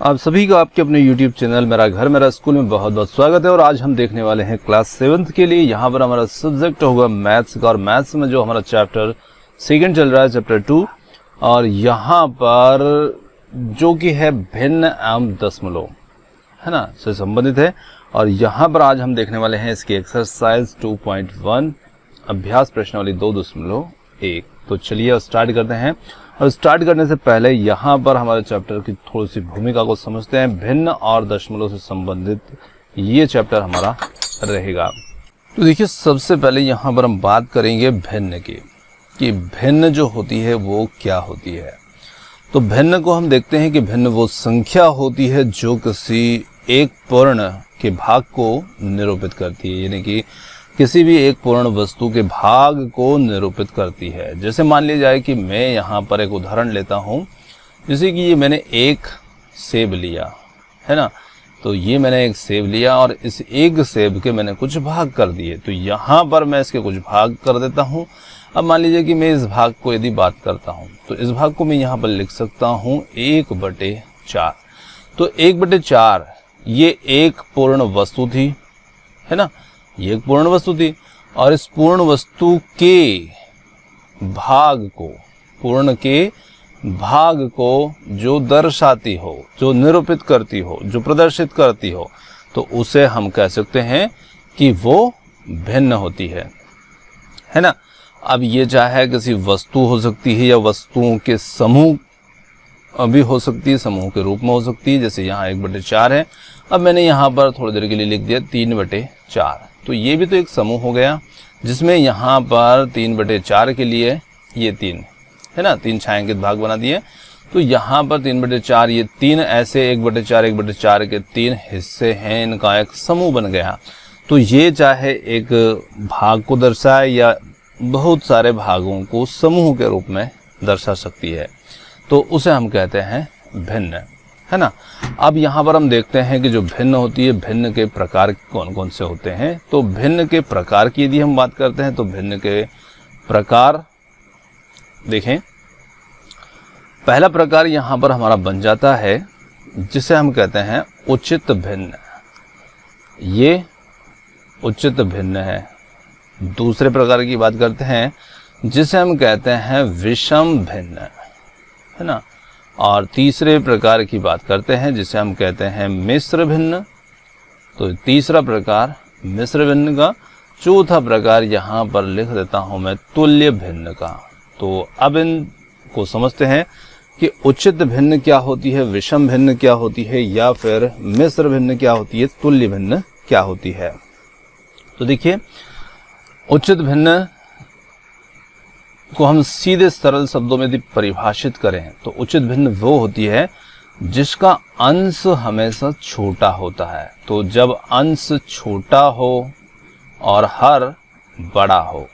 आप सभी का आपके अपने YouTube चैनल मेरा घर मेरा स्कूल में बहुत बहुत स्वागत है। और आज हम देखने वाले हैं क्लास 7th के लिए। यहाँ पर हमारा सब्जेक्ट होगा मैथ्स का, और मैथ्स में जो हमारा चैप्टर सेकंड चल रहा है चैप्टर 2, और यहाँ पर जो कि है भिन्न एवं दशमलव, है ना, से संबंधित है। और यहाँ पर आज हम देखने वाले हैं इसकी एक्सरसाइज 2.1 अभ्यास प्रश्नावली 2.1। तो चलिए स्टार्ट करते हैं। और स्टार्ट करने से पहले यहाँ पर हमारे चैप्टर की थोड़ी सी भूमिका को समझते हैं। भिन्न और दशमलव से संबंधित ये चैप्टर हमारा रहेगा। तो देखिए, सबसे पहले यहाँ पर हम बात करेंगे भिन्न की, कि भिन्न जो होती है वो क्या होती है। तो भिन्न को हम देखते हैं कि भिन्न वो संख्या होती है जो किसी एक पूर्ण के भाग को निरूपित करती है, यानी कि किसी भी एक पूर्ण वस्तु के भाग को निरूपित करती है। जैसे मान लिया जाए कि मैं यहाँ पर एक उदाहरण लेता हूँ, जैसे कि ये मैंने एक सेब लिया, है ना। तो ये मैंने एक सेब लिया और इस एक सेब के मैंने कुछ भाग कर दिए। तो यहाँ पर मैं इसके कुछ भाग कर देता हूँ। अब मान लीजिए कि मैं इस भाग को यदि बात करता हूँ, तो इस भाग को मैं यहाँ पर लिख सकता हूँ 1/4। तो 1/4 ये एक पूर्ण वस्तु थी, है ना, ये एक पूर्ण वस्तु थी। और इस पूर्ण वस्तु के भाग को, पूर्ण के भाग को जो दर्शाती हो, जो निरूपित करती हो, जो प्रदर्शित करती हो, तो उसे हम कह सकते हैं कि वो भिन्न होती है ना। अब ये चाहे किसी वस्तु हो सकती है या वस्तुओं के समूह भी हो सकती है, समूह के रूप में हो सकती है। जैसे यहाँ 1/4 है, अब मैंने यहाँ पर थोड़ी देर के लिए लिख दिया 3/4। तो ये भी तो एक समूह हो गया, जिसमें यहाँ पर 3/4 के लिए ये 3, है ना, 3 छायांकित भाग बना दिए। तो यहाँ पर 3/4 ये 3 ऐसे 1/4 के 3 हिस्से हैं, इनका एक समूह बन गया। तो ये चाहे एक भाग को दर्शाए या बहुत सारे भागों को समूह के रूप में दर्शा सकती है, तो उसे हम कहते हैं भिन्न, है ना। अब यहाँ पर हम देखते हैं कि जो भिन्न होती है, भिन्न के प्रकार कौन कौन से होते हैं। तो भिन्न के प्रकार की यदि हम बात करते हैं, तो भिन्न के प्रकार देखें। पहला प्रकार यहाँ पर हमारा बन जाता है, जिसे हम कहते हैं उचित भिन्न। ये उचित भिन्न है। दूसरे प्रकार की बात करते हैं, जिसे हम कहते हैं विषम भिन्न, है ना। और तीसरे प्रकार की बात करते हैं, जिसे हम कहते हैं मिश्र भिन्न। तो तीसरा प्रकार मिश्र भिन्न का। चौथा प्रकार यहाँ पर लिख देता हूँ मैं तुल्य भिन्न का। तो अब इनको समझते हैं कि उचित भिन्न क्या होती है, विषम भिन्न क्या होती है, या फिर मिश्र भिन्न क्या होती है, तुल्य भिन्न क्या होती है। तो देखिए, उचित भिन्न को हम सीधे सरल शब्दों में यदि परिभाषित करें, तो उचित भिन्न वो होती है जिसका अंश हमेशा छोटा होता है। तो जब अंश छोटा हो और हर बड़ा हो,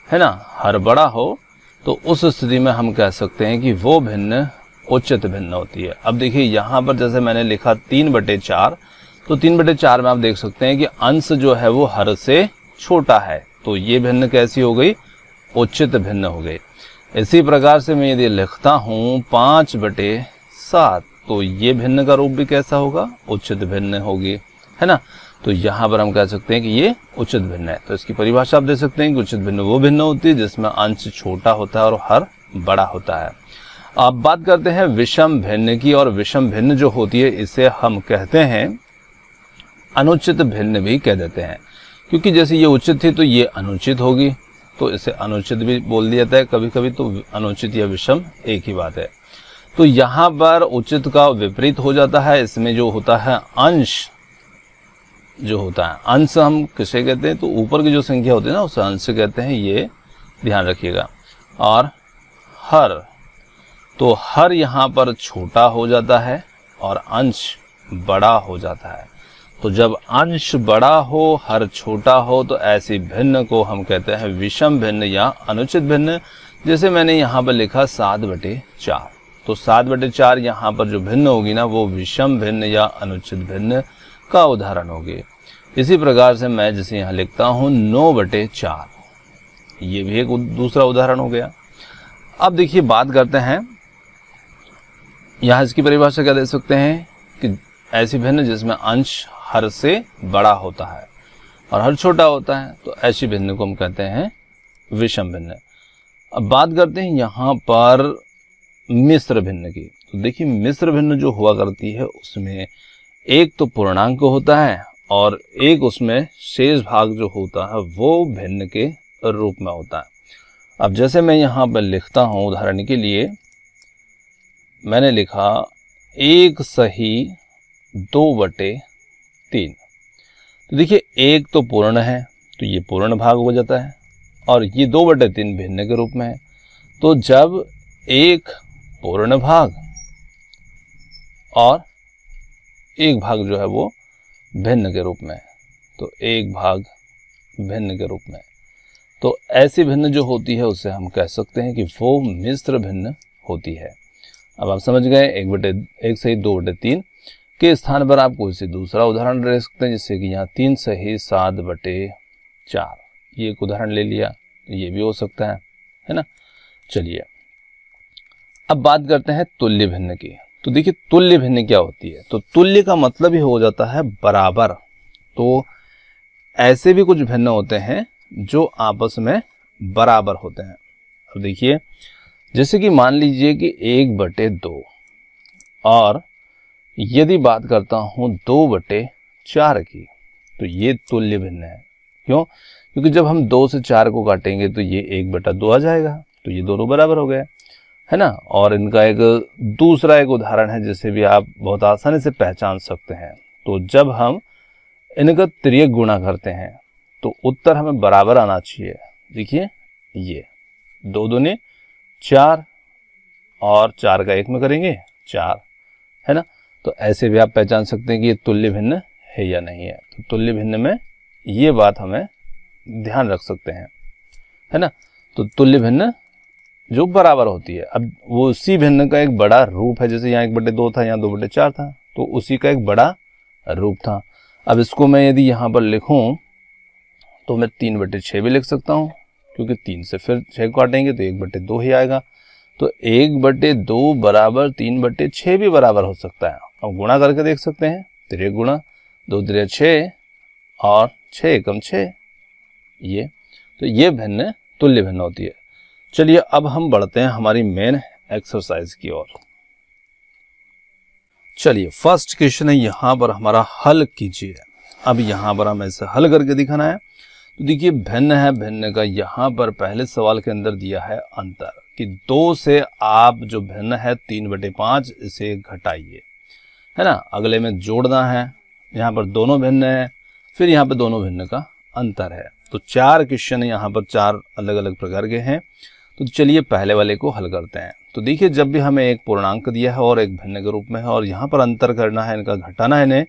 है ना, हर बड़ा हो, तो उस स्थिति में हम कह सकते हैं कि वो भिन्न उचित भिन्न होती है। अब देखिए, यहाँ पर जैसे मैंने लिखा 3/4, तो 3/4 में आप देख सकते हैं कि अंश जो है वो हर से छोटा है। तो ये भिन्न कैसी हो गई, उचित भिन्न हो गई। इसी प्रकार से मैं यदि लिखता हूँ 5/7, तो ये भिन्न का रूप भी कैसा होगा, उचित भिन्न होगी, है ना। तो यहाँ पर हम कह सकते हैं कि ये उचित भिन्न है। तो इसकी परिभाषा आप दे सकते हैं कि उचित भिन्न वो भिन्न होती है जिसमें अंश छोटा होता है और हर बड़ा होता है। अब बात करते हैं विषम भिन्न की। और विषम भिन्न जो होती है, इसे हम कहते हैं अनुचित भिन्न भी कह देते हैं, क्योंकि जैसे ये उचित थी तो ये अनुचित होगी, तो इसे अनुचित भी बोल दिया जाता है कभी कभी। तो अनुचित या विषम एक ही बात है। तो यहाँ पर उचित का विपरीत हो जाता है। इसमें जो होता है अंश, जो होता है अंश हम किसे कहते हैं, तो ऊपर की जो संख्या होती है ना, उसे अंश कहते हैं, ये ध्यान रखिएगा। और हर, तो हर यहाँ पर छोटा हो जाता है और अंश बड़ा हो जाता है। तो जब अंश बड़ा हो, हर छोटा हो, तो ऐसी भिन्न को हम कहते हैं विषम भिन्न या अनुचित भिन्न। जैसे मैंने यहाँ पर लिखा 7/4, तो 7/4 यहाँ पर जो भिन्न होगी ना, वो विषम भिन्न या अनुचित भिन्न का उदाहरण होगी। इसी प्रकार से मैं जैसे यहाँ लिखता हूँ 9/4, ये भी एक दूसरा उदाहरण हो गया। अब देखिए, बात करते हैं यहाँ इसकी परिभाषा क्या दे सकते हैं कि ऐसी भिन्न जिसमें अंश हर से बड़ा होता है और हर छोटा होता है, तो ऐसी भिन्न को हम कहते हैं विषम भिन्न। अब बात करते हैं यहाँ पर मिश्र भिन्न की। तो देखिए मिश्र भिन्न जो हुआ करती है उसमें एक तो पूर्णांक होता है और एक उसमें शेष भाग जो होता है वो भिन्न के रूप में होता है। अब जैसे मैं यहाँ पर लिखता हूँ, उदाहरण के लिए मैंने लिखा 1/2/3। तो देखिए एक तो पूर्ण है तो ये पूर्ण भाग हो जाता है और ये 2/3 भिन्न के रूप में है। तो जब एक पूर्ण भाग और एक भाग जो है वो भिन्न के रूप में है, तो एक भाग भिन्न के रूप में, तो ऐसी भिन्न जो होती है उसे हम कह सकते हैं कि वो मिश्र भिन्न होती है। अब आप समझ गए 1/2/3 के स्थान पर आप कोई से दूसरा उदाहरण ले सकते हैं, जैसे कि यहाँ 3/7/4 ये एक उदाहरण ले लिया, तो ये भी हो सकता है ना। चलिए अब बात करते हैं तुल्य भिन्न की। तो देखिए तुल्य भिन्न क्या होती है, तो तुल्य का मतलब ही हो जाता है बराबर। तो ऐसे भी कुछ भिन्न होते हैं जो आपस में बराबर होते हैं। अब देखिए जैसे कि मान लीजिए कि 1/2 और यदि बात करता हूं 2/4 की, तो ये तुल्य भिन्न है। क्यों? क्योंकि जब हम 2 से 4 को काटेंगे तो ये 1/2 आ जाएगा, तो ये दोनों बराबर हो गए, है ना। और इनका एक दूसरा एक उदाहरण है जिसे भी आप बहुत आसानी से पहचान सकते हैं। तो जब हम इनका तिर्यक गुणा करते हैं तो उत्तर हमें बराबर आना चाहिए। देखिए ये 2 दूनी 4 और 4 का 1 में करेंगे 4, है ना। तो ऐसे भी आप पहचान सकते हैं कि ये तुल्य भिन्न है या नहीं है। तो तुल्य भिन्न में ये बात हमें ध्यान रख सकते हैं, है ना। तो तुल्य भिन्न जो बराबर होती है। अब वो उसी भिन्न का एक बड़ा रूप है, जैसे यहाँ 1/2 था, यहाँ 2/4 था, तो उसी का एक बड़ा रूप था। अब इसको मैं यदि यहाँ पर लिखूं तो मैं 3/6 भी लिख सकता हूँ, क्योंकि 3 से फिर 6 काटेंगे तो 1/2 ही आएगा। तो 1/2 बराबर 3/6 भी बराबर हो सकता है। अब गुणा करके देख सकते हैं, तिर्यक गुणा, 2 3 6 और 6 एकम 6, ये तो ये भिन्न तुल्य भिन्न होती है। चलिए अब हम बढ़ते हैं हमारी मेन एक्सरसाइज की ओर। चलिए फर्स्ट क्वेश्चन है यहाँ पर हमारा, हल कीजिए। अब यहाँ पर हमें इसे हल करके दिखाना है। तो देखिए भिन्न है, भिन्न का यहाँ पर पहले सवाल के अंदर दिया है अंतर कि 2 से आप जो भिन्न है 3/5 इसे घटाइए, है ना। अगले में जोड़ना है, यहाँ पर दोनों भिन्न है, फिर यहाँ पर दोनों भिन्न का अंतर है। तो 4 क्वेश्चन यहाँ पर 4 अलग अलग प्रकार के हैं। तो चलिए पहले वाले को हल करते हैं। तो देखिए जब भी हमें एक पूर्णांक दिया है और एक भिन्न के रूप में है और यहाँ पर अंतर करना है, इनका घटाना है इन्हें,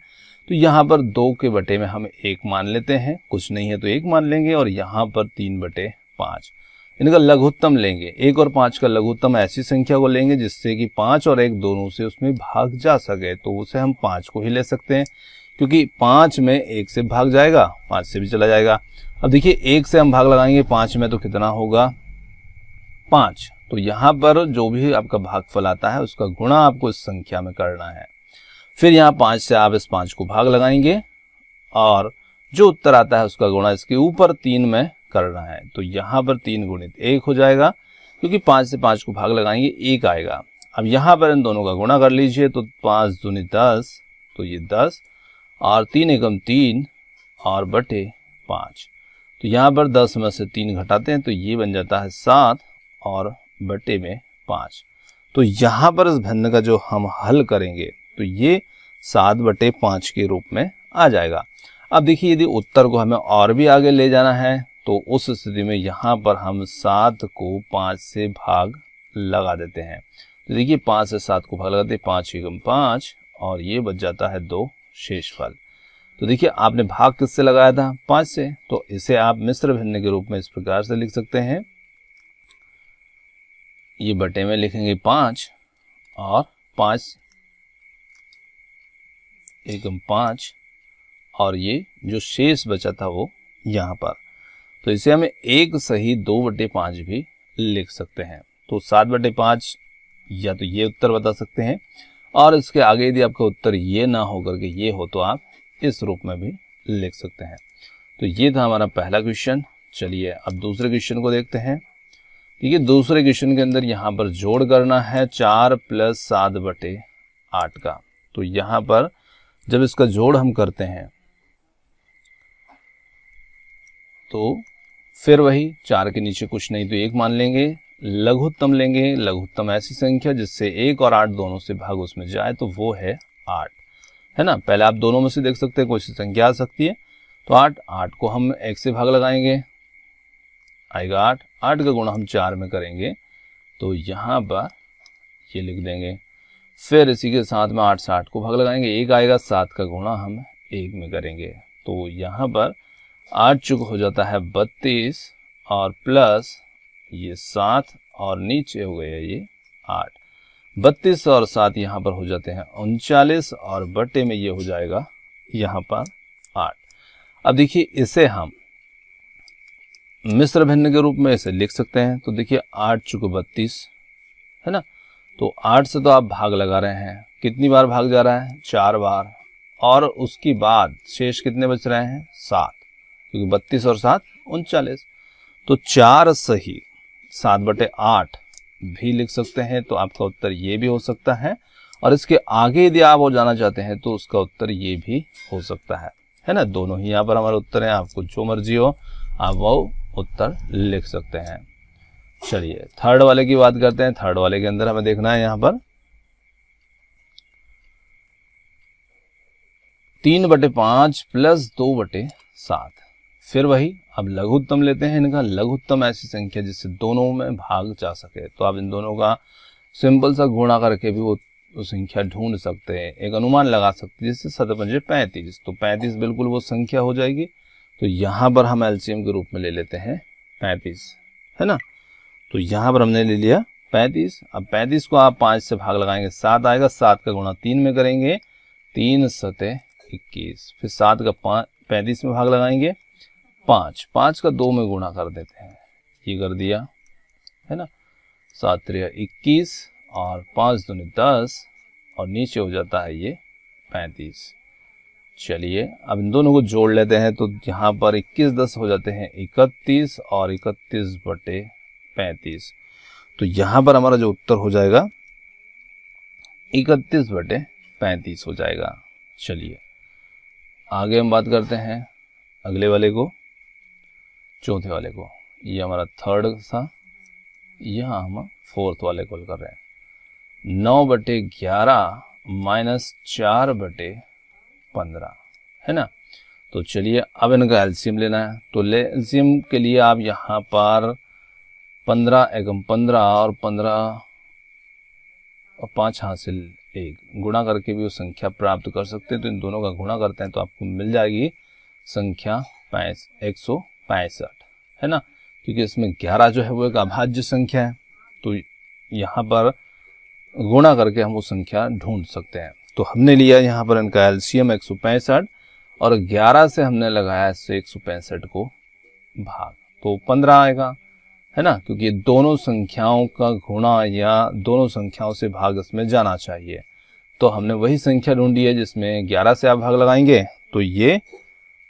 तो यहाँ पर 2 के बटे में हम 1 मान लेते हैं, कुछ नहीं है तो 1 मान लेंगे, और यहाँ पर 3/5 इनका लघुत्तम लेंगे। 1 और 5 का लघुत्तम ऐसी संख्या को लेंगे जिससे कि 5 और 1 दोनों से उसमें भाग जा सके, तो उसे हम 5 को ही ले सकते हैं, क्योंकि 5 में 1 से भाग जाएगा, 5 से भी चला जाएगा। अब देखिए 1 से हम भाग लगाएंगे 5 में, तो कितना होगा 5। तो यहाँ पर जो भी आपका भागफल आता है उसका गुणा आपको इस संख्या में करना है। फिर यहाँ 5 से आप इस 5 को भाग लगाएंगे और जो उत्तर आता है उसका गुणा इसके ऊपर 3 में करना है। तो यहाँ पर 3 गुणित 1 हो जाएगा, क्योंकि 5 से 5 को भाग लगाएंगे 1 आएगा। अब यहाँ पर इन दोनों का गुणा कर लीजिए, तो 5 दूनी 10, तो ये 10 और 3 एकम 3 और बटे 5। तो यहाँ पर 10 में से 3 घटाते हैं तो ये बन जाता है 7 और बटे में 5। तो यहाँ पर इस भिन्न का जो हम हल करेंगे तो ये 7/5 के रूप में आ जाएगा। अब देखिए यदि उत्तर को हमें और भी आगे ले जाना है तो उस स्थिति में यहाँ पर हम 7 को 5 से भाग लगा देते हैं। तो देखिए 5 से 7 को भाग लगाते हैं, 5 एकम 5 और ये बच जाता है 2 शेषफल। तो देखिए आपने भाग किससे लगाया था, 5 से, तो इसे आप मिश्र भिन्न के रूप में इस प्रकार से लिख सकते हैं। ये बटे में लिखेंगे 5 और 5 एकम 5 और ये जो शेष बचा था वो यहाँ पर, तो इसे हमें 1 सही 2/5 भी लिख सकते हैं। तो 7/5 या तो ये उत्तर बता सकते हैं, और इसके आगे यदि आपका उत्तर ये ना हो करके ये हो तो आप इस रूप में भी लिख सकते हैं। तो ये था हमारा पहला क्वेश्चन। चलिए अब दूसरे क्वेश्चन को देखते हैं। देखिए दूसरे क्वेश्चन के अंदर यहाँ पर जोड़ करना है 4 + 7/8 का। तो यहाँ पर जब इसका जोड़ हम करते हैं तो फिर वही 4 के नीचे कुछ नहीं तो 1 मान लेंगे, लघुत्तम लेंगे। लघुत्तम ऐसी संख्या जिससे 1 और 8 दोनों से भाग उसमें जाए, तो वो है 8, है ना। पहले आप दोनों में से देख सकते हैं कोई सी संख्या आ सकती है। तो 8 को हम 1 से भाग लगाएंगे, आएगा 8 का गुणा हम 4 में करेंगे तो यहाँ पर ये लिख देंगे। फिर इसी के साथ में 8 से 8 को भाग लगाएंगे, 1 आएगा, 7 का गुणा हम 1 में करेंगे। तो यहाँ पर 8 चुक हो जाता है 32 और प्लस ये 7 और नीचे हो गया ये 8। 32 और 7 यहाँ पर हो जाते हैं 39 और बटे में ये हो जाएगा यहाँ पर 8। अब देखिए इसे हम मिश्र भिन्न के रूप में इसे लिख सकते हैं। तो देखिए 8 चुक 32 है ना। तो 8 से तो आप भाग लगा रहे हैं, कितनी बार भाग जा रहा है? 4 बार। और उसके बाद शेष कितने बच रहे हैं? 7, क्योंकि 32 और 7 39। तो 4 सही 7/8 भी लिख सकते हैं। तो आपका उत्तर ये भी हो सकता है। और इसके आगे यदि आप और जाना चाहते हैं तो उसका उत्तर ये भी हो सकता है ना। दोनों ही यहाँ पर हमारे उत्तर हैं, आपको जो मर्जी हो आप वो उत्तर लिख सकते हैं। चलिए थर्ड वाले की बात करते हैं। थर्ड वाले के अंदर हमें देखना है यहाँ पर 3/5 + 2/7। फिर वही अब लघुत्तम लेते हैं इनका। लघुत्तम ऐसी संख्या जिससे दोनों में भाग जा सके। तो आप इन दोनों का सिंपल सा गुणा करके भी वो संख्या ढूंढ सकते हैं, एक अनुमान लगा सकते हैं। जैसे 7×5 = 35, तो 35 बिल्कुल वो संख्या हो जाएगी। तो यहाँ पर हम एलसीएम के रूप में ले लेते हैं 35, है ना। तो यहाँ पर हमने ले लिया 35। अब 35 को आप 5 से भाग लगाएंगे, 7 आएगा, 7 का गुणा 3 में करेंगे, 3 × 21। फिर 7 का 35 में भाग लगाएंगे, 5 का 2 में गुणा कर देते हैं, ये कर दिया, है ना। 7 × 3 = 21 और 5 दूनी 10 और नीचे हो जाता है ये 35। चलिए अब इन दोनों को जोड़ लेते हैं। तो यहाँ पर 21 10 हो जाते हैं 31 और 31/35। तो यहाँ पर हमारा जो उत्तर हो जाएगा 31/35 हो जाएगा। चलिए आगे हम बात करते हैं अगले वाले को, चौथे वाले को। ये हमारा थर्ड था, यहाँ हम फोर्थ वाले को कर रहे हैं। 9/11 - 4/15, है ना। तो चलिए अब इनका एलसीएम लेना है। तो एलसीएम के लिए आप यहाँ पर 15 एकम 15 और 15 और 5 हासिल 1 गुणा करके भी वो संख्या प्राप्त कर सकते हैं। तो इन दोनों का गुणा करते हैं तो आपको मिल जाएगी संख्या 165, है ना। क्योंकि इसमें 11 जो है वो एक अभाज्य संख्या है। तो यहाँ पर गुणा करके हम वो संख्या ढूंढ सकते हैं। तो हमने लिया यहाँ पर इनका एलसीएम 165 और 11 से हमने लगाया इससे 165 को भाग, तो 15 आएगा, है ना। क्योंकि दोनों संख्याओं का गुणा या दोनों संख्याओं से भाग इसमें जाना चाहिए। तो हमने वही संख्या ढूंढी है जिसमें 11 से आप भाग लगाएंगे तो ये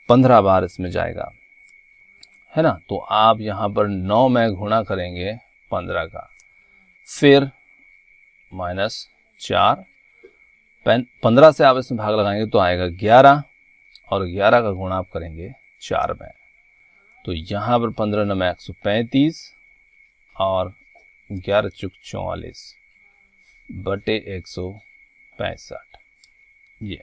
15 बार इसमें जाएगा, है ना। तो आप यहाँ पर 9 में गुणा करेंगे 15 का, फिर -4, 15 से आप इसमें भाग लगाएंगे तो आएगा 11 और 11 का गुणा आप करेंगे 4 में। तो यहाँ पर 15 9 135 और 11 चुक 44 बटे 165, ये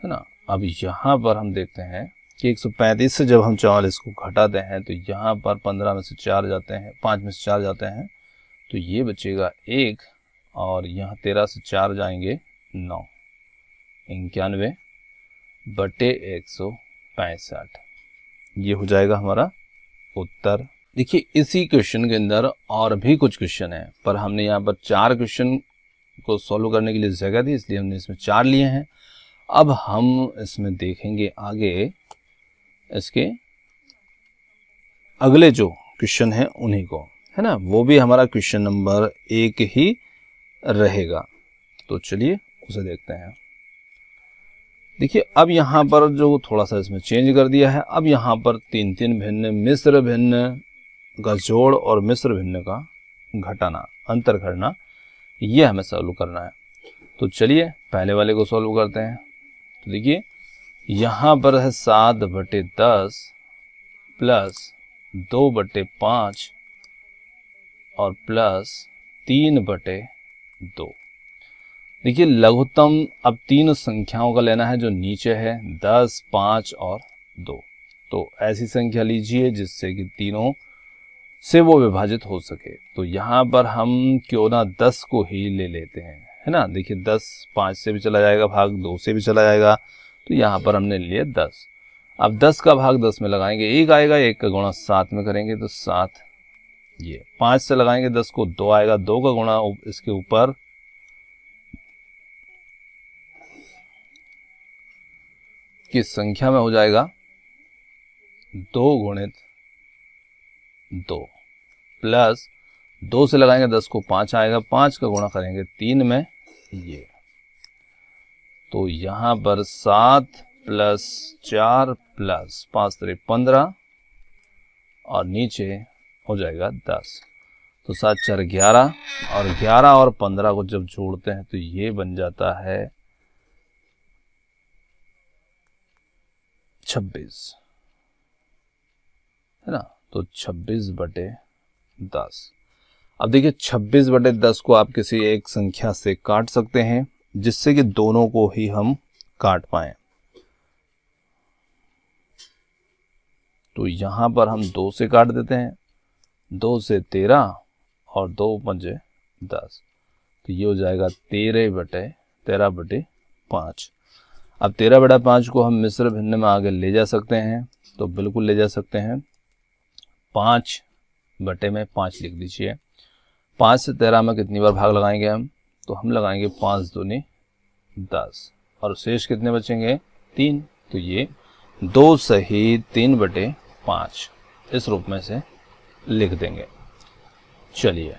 है ना। अब यहाँ पर हम देखते हैं कि 135 से जब हम 44 को घटाते हैं तो यहाँ पर 15 में से 4 जाते हैं, 5 में से 4 जाते हैं, तो ये बचेगा 1 और यहाँ 13 से 4 जाएंगे 9, 91 बटे 165, ये हो जाएगा हमारा उत्तर। देखिए इसी क्वेश्चन के अंदर और भी कुछ क्वेश्चन है, पर हमने यहाँ पर 4 क्वेश्चन को सॉल्व करने के लिए जगह दी, इसलिए हमने इसमें 4 लिए हैं। अब हम इसमें देखेंगे आगे इसके अगले जो क्वेश्चन है उन्हीं को, है ना, वो भी हमारा क्वेश्चन नंबर 1 ही रहेगा। तो चलिए उसे देखते हैं। देखिए अब यहाँ पर जो थोड़ा सा इसमें चेंज कर दिया है, अब यहाँ पर 3 भिन्न, मिश्र भिन्न का जोड़ और मिश्र भिन्न का घटाना, अंतर करना, ये हमें सॉल्व करना है। तो चलिए पहले वाले को सॉल्व करते हैं। तो देखिए यहाँ पर है 7/10 प्लस 2/5 और प्लस 3/2। देखिए लघुत्तम अब तीन संख्याओं का लेना है जो नीचे है, 10, 5 और 2। तो ऐसी संख्या लीजिए जिससे कि तीनों से वो विभाजित हो सके। तो यहाँ पर हम क्यों ना 10 को ही ले लेते हैं, है ना। देखिए 10 5 से भी चला जाएगा भाग, 2 से भी चला जाएगा, तो यहाँ पर हमने लिया 10। अब 10 का भाग 10 में लगाएंगे 1 आएगा, 1 का गुणा 7 में करेंगे तो 7। ये 5 से लगाएंगे 10 को 2 आएगा, 2 का गुणा इसके ऊपर किस संख्या में हो जाएगा, 2 गुणित 2 प्लस 2 से लगाएंगे 10 को 5 आएगा, 5 का गुणा करेंगे 3 में, ये तो यहाँ पर 7 प्लस 4 प्लस 5 3 15 और नीचे हो जाएगा 10। तो 7 4 11 और 11 और 15 को जब जोड़ते हैं तो ये बन जाता है 26, है ना। तो 26/10। अब देखिए 26/10 को आप किसी एक संख्या से काट सकते हैं जिससे कि दोनों को ही हम काट पाएं। तो यहां पर हम 2 से काट देते हैं, 2 से 13 और 2 पंजे 10, तो ये हो जाएगा 13/5। अब 13/5 को हम मिश्र भिन्न में आगे ले जा सकते हैं, तो बिल्कुल ले जा सकते हैं। 5/5 लिख दीजिए। 5 से 13 में कितनी बार भाग लगाएंगे हम, तो हम लगाएंगे 5 दूनी 10 और शेष कितने बचेंगे 3। तो ये 2 सही 3/5 इस रूप में से लिख देंगे। चलिए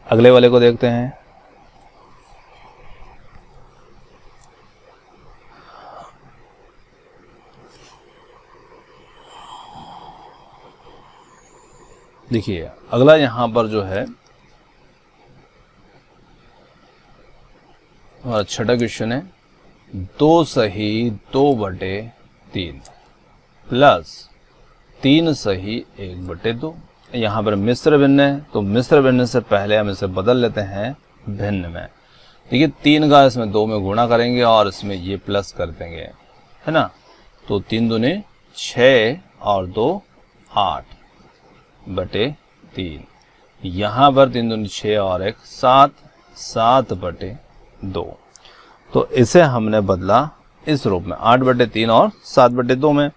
अगले वाले को देखते हैं। देखिए अगला यहां पर जो है हमारा छठा क्वेश्चन है, 2 सही 2/3 प्लस 3 सही 1/2। यहाँ पर मिश्र भिन्न है, तो मिश्र भिन्न से पहले हम इसे बदल लेते हैं भिन्न में। देखिए 3 का इसमें 2 में गुणा करेंगे और इसमें ये प्लस कर देंगे, है ना। तो 3 दूने 6 और 2 8/3। यहाँ पर 3 दूनी 6 और 1 7, 7/2। तो इसे हमने बदला इस रूप में 8/3 और 7/2 में।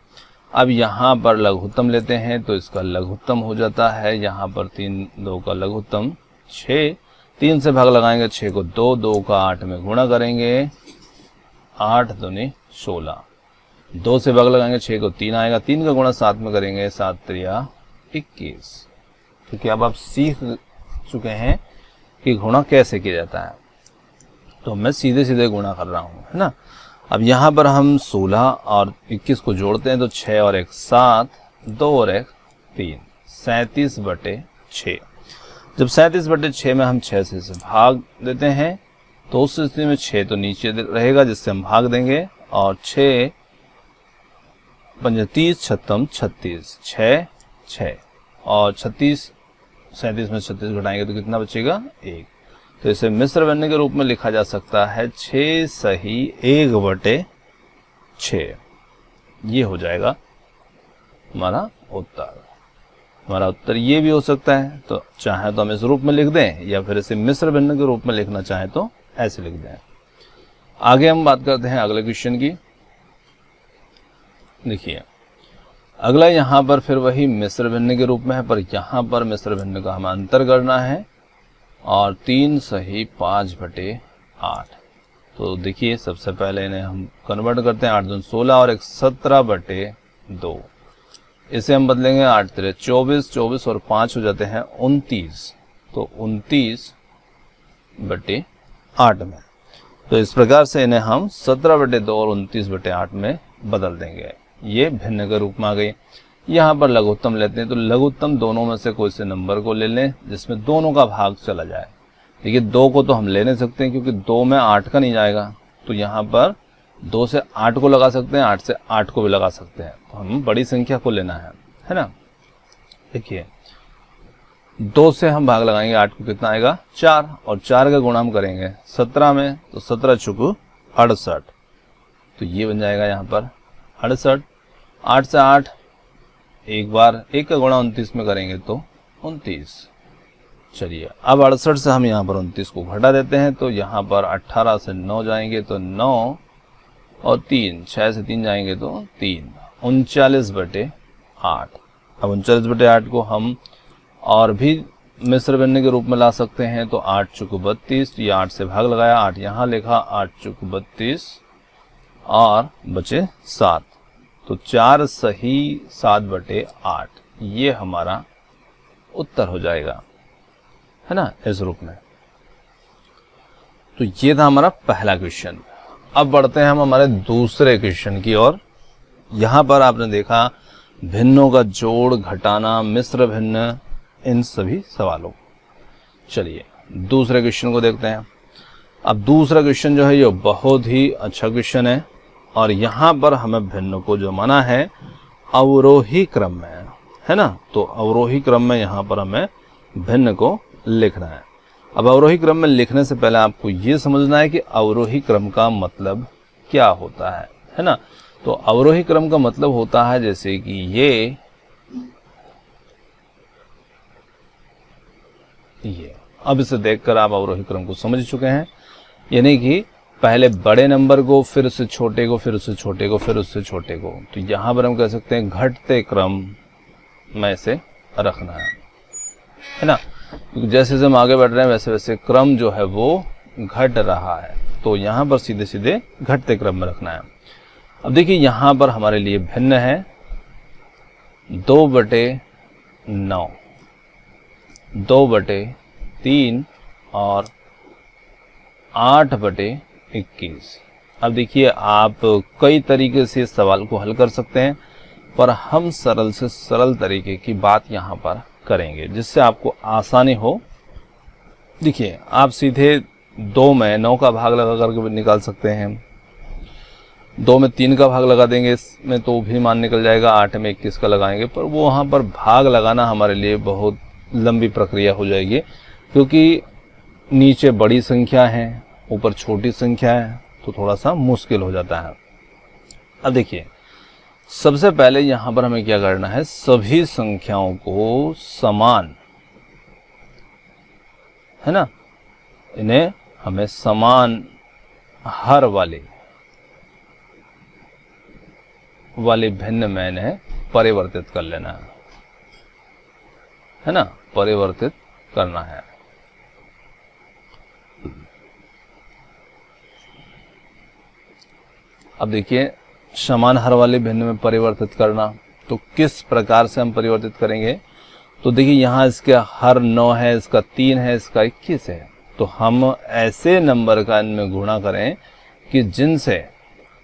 अब यहाँ पर लघुत्तम लेते हैं तो इसका लघुत्तम हो जाता है, यहाँ पर 3 2 का लघुत्तम 6, 3 से भाग लगाएंगे 6 को 2, 2 का 8 में गुणा करेंगे 8 दूनी 16, 2 से भाग लगाएंगे 6 को 3 आएगा, 3 का गुणा 7 में करेंगे 7 3 21। क्योंकि अब आप सीख चुके हैं कि गुणा कैसे किया जाता है, तो मैं सीधे सीधे गुणा कर रहा हूँ, है ना। अब यहाँ पर हम 16 और 21 को जोड़ते हैं तो 6 और 1 7, 2 और 1 3, 37/6। जब 37/6 में हम 6 से इसे भाग देते हैं तो उस स्थिति में 6 तो नीचे रहेगा जिससे हम भाग देंगे, और 6 5 30 छत्तम 36, 6 6 और 36 37 में 36 घटाएंगे तो कितना बचेगा 1। तो इसे मिश्र भिन्न के रूप में लिखा जा सकता है 6 सही 1/6। ये हो जाएगा हमारा उत्तर। हमारा उत्तर ये भी हो सकता है, तो चाहे तो हम इस रूप में लिख दें या फिर इसे मिश्र भिन्न के रूप में लिखना चाहें तो ऐसे लिख दें। आगे हम बात करते हैं अगले क्वेश्चन की। देखिए अगला यहाँ पर फिर वही मिश्र भिन्न के रूप में है, पर यहाँ पर मिश्र भिन्न का हमें अंतर करना है, और 3 सही 5/8। तो देखिए सबसे पहले इन्हें हम कन्वर्ट करते हैं, 8 दूनी 16 और 1 17/2। इसे हम बदलेंगे 8 3 24, 24 और 5 हो जाते हैं 29, तो 29/8 में। तो इस प्रकार से इन्हें हम 17/2 और 29/8 में बदल देंगे। ये भिन्न के रूप में आ गई। यहाँ पर लघुत्तम लेते हैं, तो लघुत्तम दोनों में से कोई से नंबर को ले लें जिसमें दोनों का भाग चला जाए। देखिए 2 को तो हम ले नहीं सकते हैं क्योंकि 2 में 8 का नहीं जाएगा, तो यहाँ पर 2 से 8 को लगा सकते हैं, 8 से 8 को भी लगा सकते हैं, तो हम बड़ी संख्या को लेना है ना। देखिए 2 से हम भाग लगाएंगे 8 को, कितना आएगा 4, और 4 का गुणा हम करेंगे 17 में, तो 17 चुकू 68, तो ये बन जाएगा यहाँ पर 68। 8 से 8 एक बार, 1 का गुणा 29 में करेंगे तो 29। चलिए अब 68 से हम यहाँ पर 29 को घटा देते हैं, तो यहाँ पर 18 से 9 जाएंगे तो 9 और 3, 6 से 3 जाएंगे तो 3, 39/8। अब 39/8 को हम और भी मिश्र भिन्न के रूप में ला सकते हैं, तो 8 चुकू 32, ये 8 से भाग लगाया, 8 यहाँ लिखा, 8 चुकू 32 और बचे 7, तो 4 सही 7/8, ये हमारा उत्तर हो जाएगा, है ना, इस रूप में। तो ये था हमारा पहला क्वेश्चन। अब बढ़ते हैं हम हमारे दूसरे क्वेश्चन की ओर। यहां पर आपने देखा भिन्नों का जोड़, घटाना, मिश्र भिन्न, इन सभी सवालों। चलिए दूसरे क्वेश्चन को देखते हैं। अब दूसरा क्वेश्चन जो है ये बहुत ही अच्छा क्वेश्चन है, और यहां पर हमें भिन्न को जो माना है अवरोही क्रम में, है ना, तो अवरोही क्रम में यहां पर हमें भिन्न को लिखना है। अब अवरोही क्रम में लिखने से पहले आपको ये समझना है कि अवरोही क्रम का मतलब क्या होता है ना। तो अवरोही क्रम का मतलब होता है जैसे कि ये अब इसे देखकर आप अवरोही क्रम को समझ चुके हैं, यानी कि पहले बड़े नंबर को, फिर उससे छोटे को, फिर उससे छोटे को, फिर उससे छोटे को। तो यहां पर हम कह सकते हैं घटते क्रम में इसे रखना है ना, क्योंकि जैसे जैसे हम आगे बढ़ रहे हैं वैसे वैसे क्रम जो है वो घट रहा है, तो यहां पर सीधे सीधे घटते क्रम में रखना है। अब देखिए यहां पर हमारे लिए भिन्न है 2/9, 2/3 और 8/21। अब देखिए आप कई तरीके से इस सवाल को हल कर सकते हैं, पर हम सरल से सरल तरीके की बात यहाँ पर करेंगे जिससे आपको आसानी हो। देखिए आप सीधे 2 में 9 का भाग लगा करके भी निकाल सकते हैं, 2 में 3 का भाग लगा देंगे इसमें तो भी मान निकल जाएगा, 8 में 21 का लगाएंगे, पर वो वहाँ पर भाग लगाना हमारे लिए बहुत लंबी प्रक्रिया हो जाएगी, क्योंकि नीचे बड़ी संख्या है, ऊपर छोटी संख्या है, तो थोड़ा सा मुश्किल हो जाता है। अब देखिए सबसे पहले यहां पर हमें क्या करना है, सभी संख्याओं को समान, है ना, इन्हें हमें समान हर वाले भिन्न में इन्हें परिवर्तित कर लेना है ना, परिवर्तित करना है। अब देखिए समान हर वाले भिन्न में परिवर्तित करना, तो किस प्रकार से हम परिवर्तित करेंगे। तो देखिए यहाँ इसका हर 9 है, इसका 3 है, इसका 21 है, तो हम ऐसे नंबर का इनमें गुणा करें कि जिनसे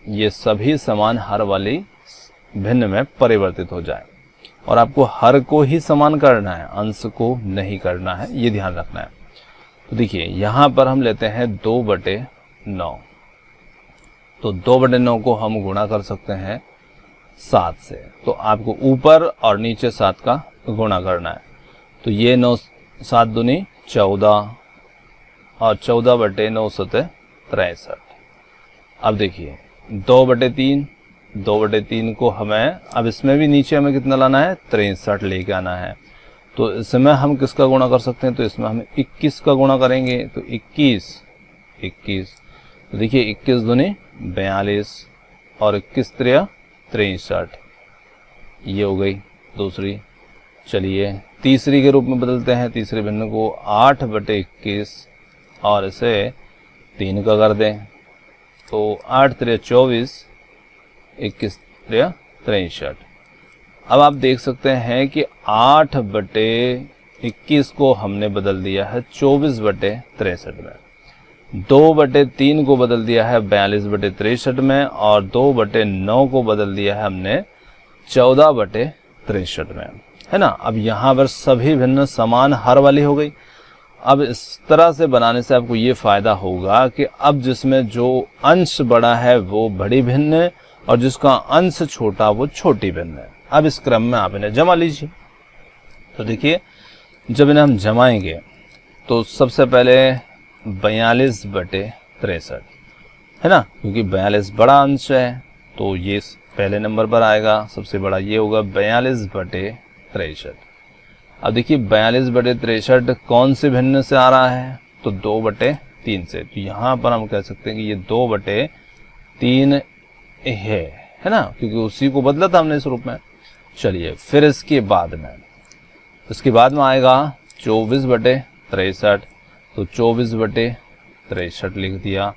ये सभी समान हर वाली भिन्न में परिवर्तित हो जाए। और आपको हर को ही समान करना है, अंश को नहीं करना है, ये ध्यान रखना है। तो देखिए यहाँ पर हम लेते हैं 2/9, तो 2/9 को हम गुणा कर सकते हैं 7 से, तो आपको ऊपर और नीचे 7 का गुणा करना है। तो ये 9 7 दूनी 14 और 14/9 7 63। अब देखिए 2/3, 2/3 को हमें अब इसमें भी नीचे हमें कितना लाना है, 63 लेके आना है। तो इसमें हम किसका गुणा कर सकते हैं, तो इसमें हम 21 का गुणा करेंगे, तो 21, तो देखिए 21 दूनी 42 और 21 3 63, ये हो गई दूसरी। चलिए तीसरी के रूप में बदलते हैं, तीसरे भिन्न को 8/21 और इसे 3 का कर दें, तो 8 3 24, 21 3 63। अब आप देख सकते हैं कि 8/21 को हमने बदल दिया है 24/63 में, 2/3 को बदल दिया है 42/63 में, और 2/9 को बदल दिया है हमने 14/63 में, है ना। अब यहाँ पर सभी भिन्न समान हर वाली हो गई। अब इस तरह से बनाने से आपको ये फायदा होगा कि अब जिसमें जो अंश बड़ा है वो बड़ी भिन्न है और जिसका अंश छोटा वो छोटी भिन्न है। अब इस क्रम में आप इन्हें जमा लीजिए। तो देखिए, जब इन्हें हम जमाएंगे तो सबसे पहले 42/63, है ना, क्योंककि 42 बड़ा अंश है तो ये पहले नंबर पर आएगा, सबसे बड़ा ये होगा 42/63। अब देखिए 42/63 कौन से भिन्न से आ रहा है, तो 2/3 से। तो यहाँ पर हम कह सकते हैं कि ये 2/3 है ना, क्योंकि उसी को बदला था हमने इस रूप में। चलिए फिर इसके बाद में आएगा 24/63, तो 24/63 लिख दिया।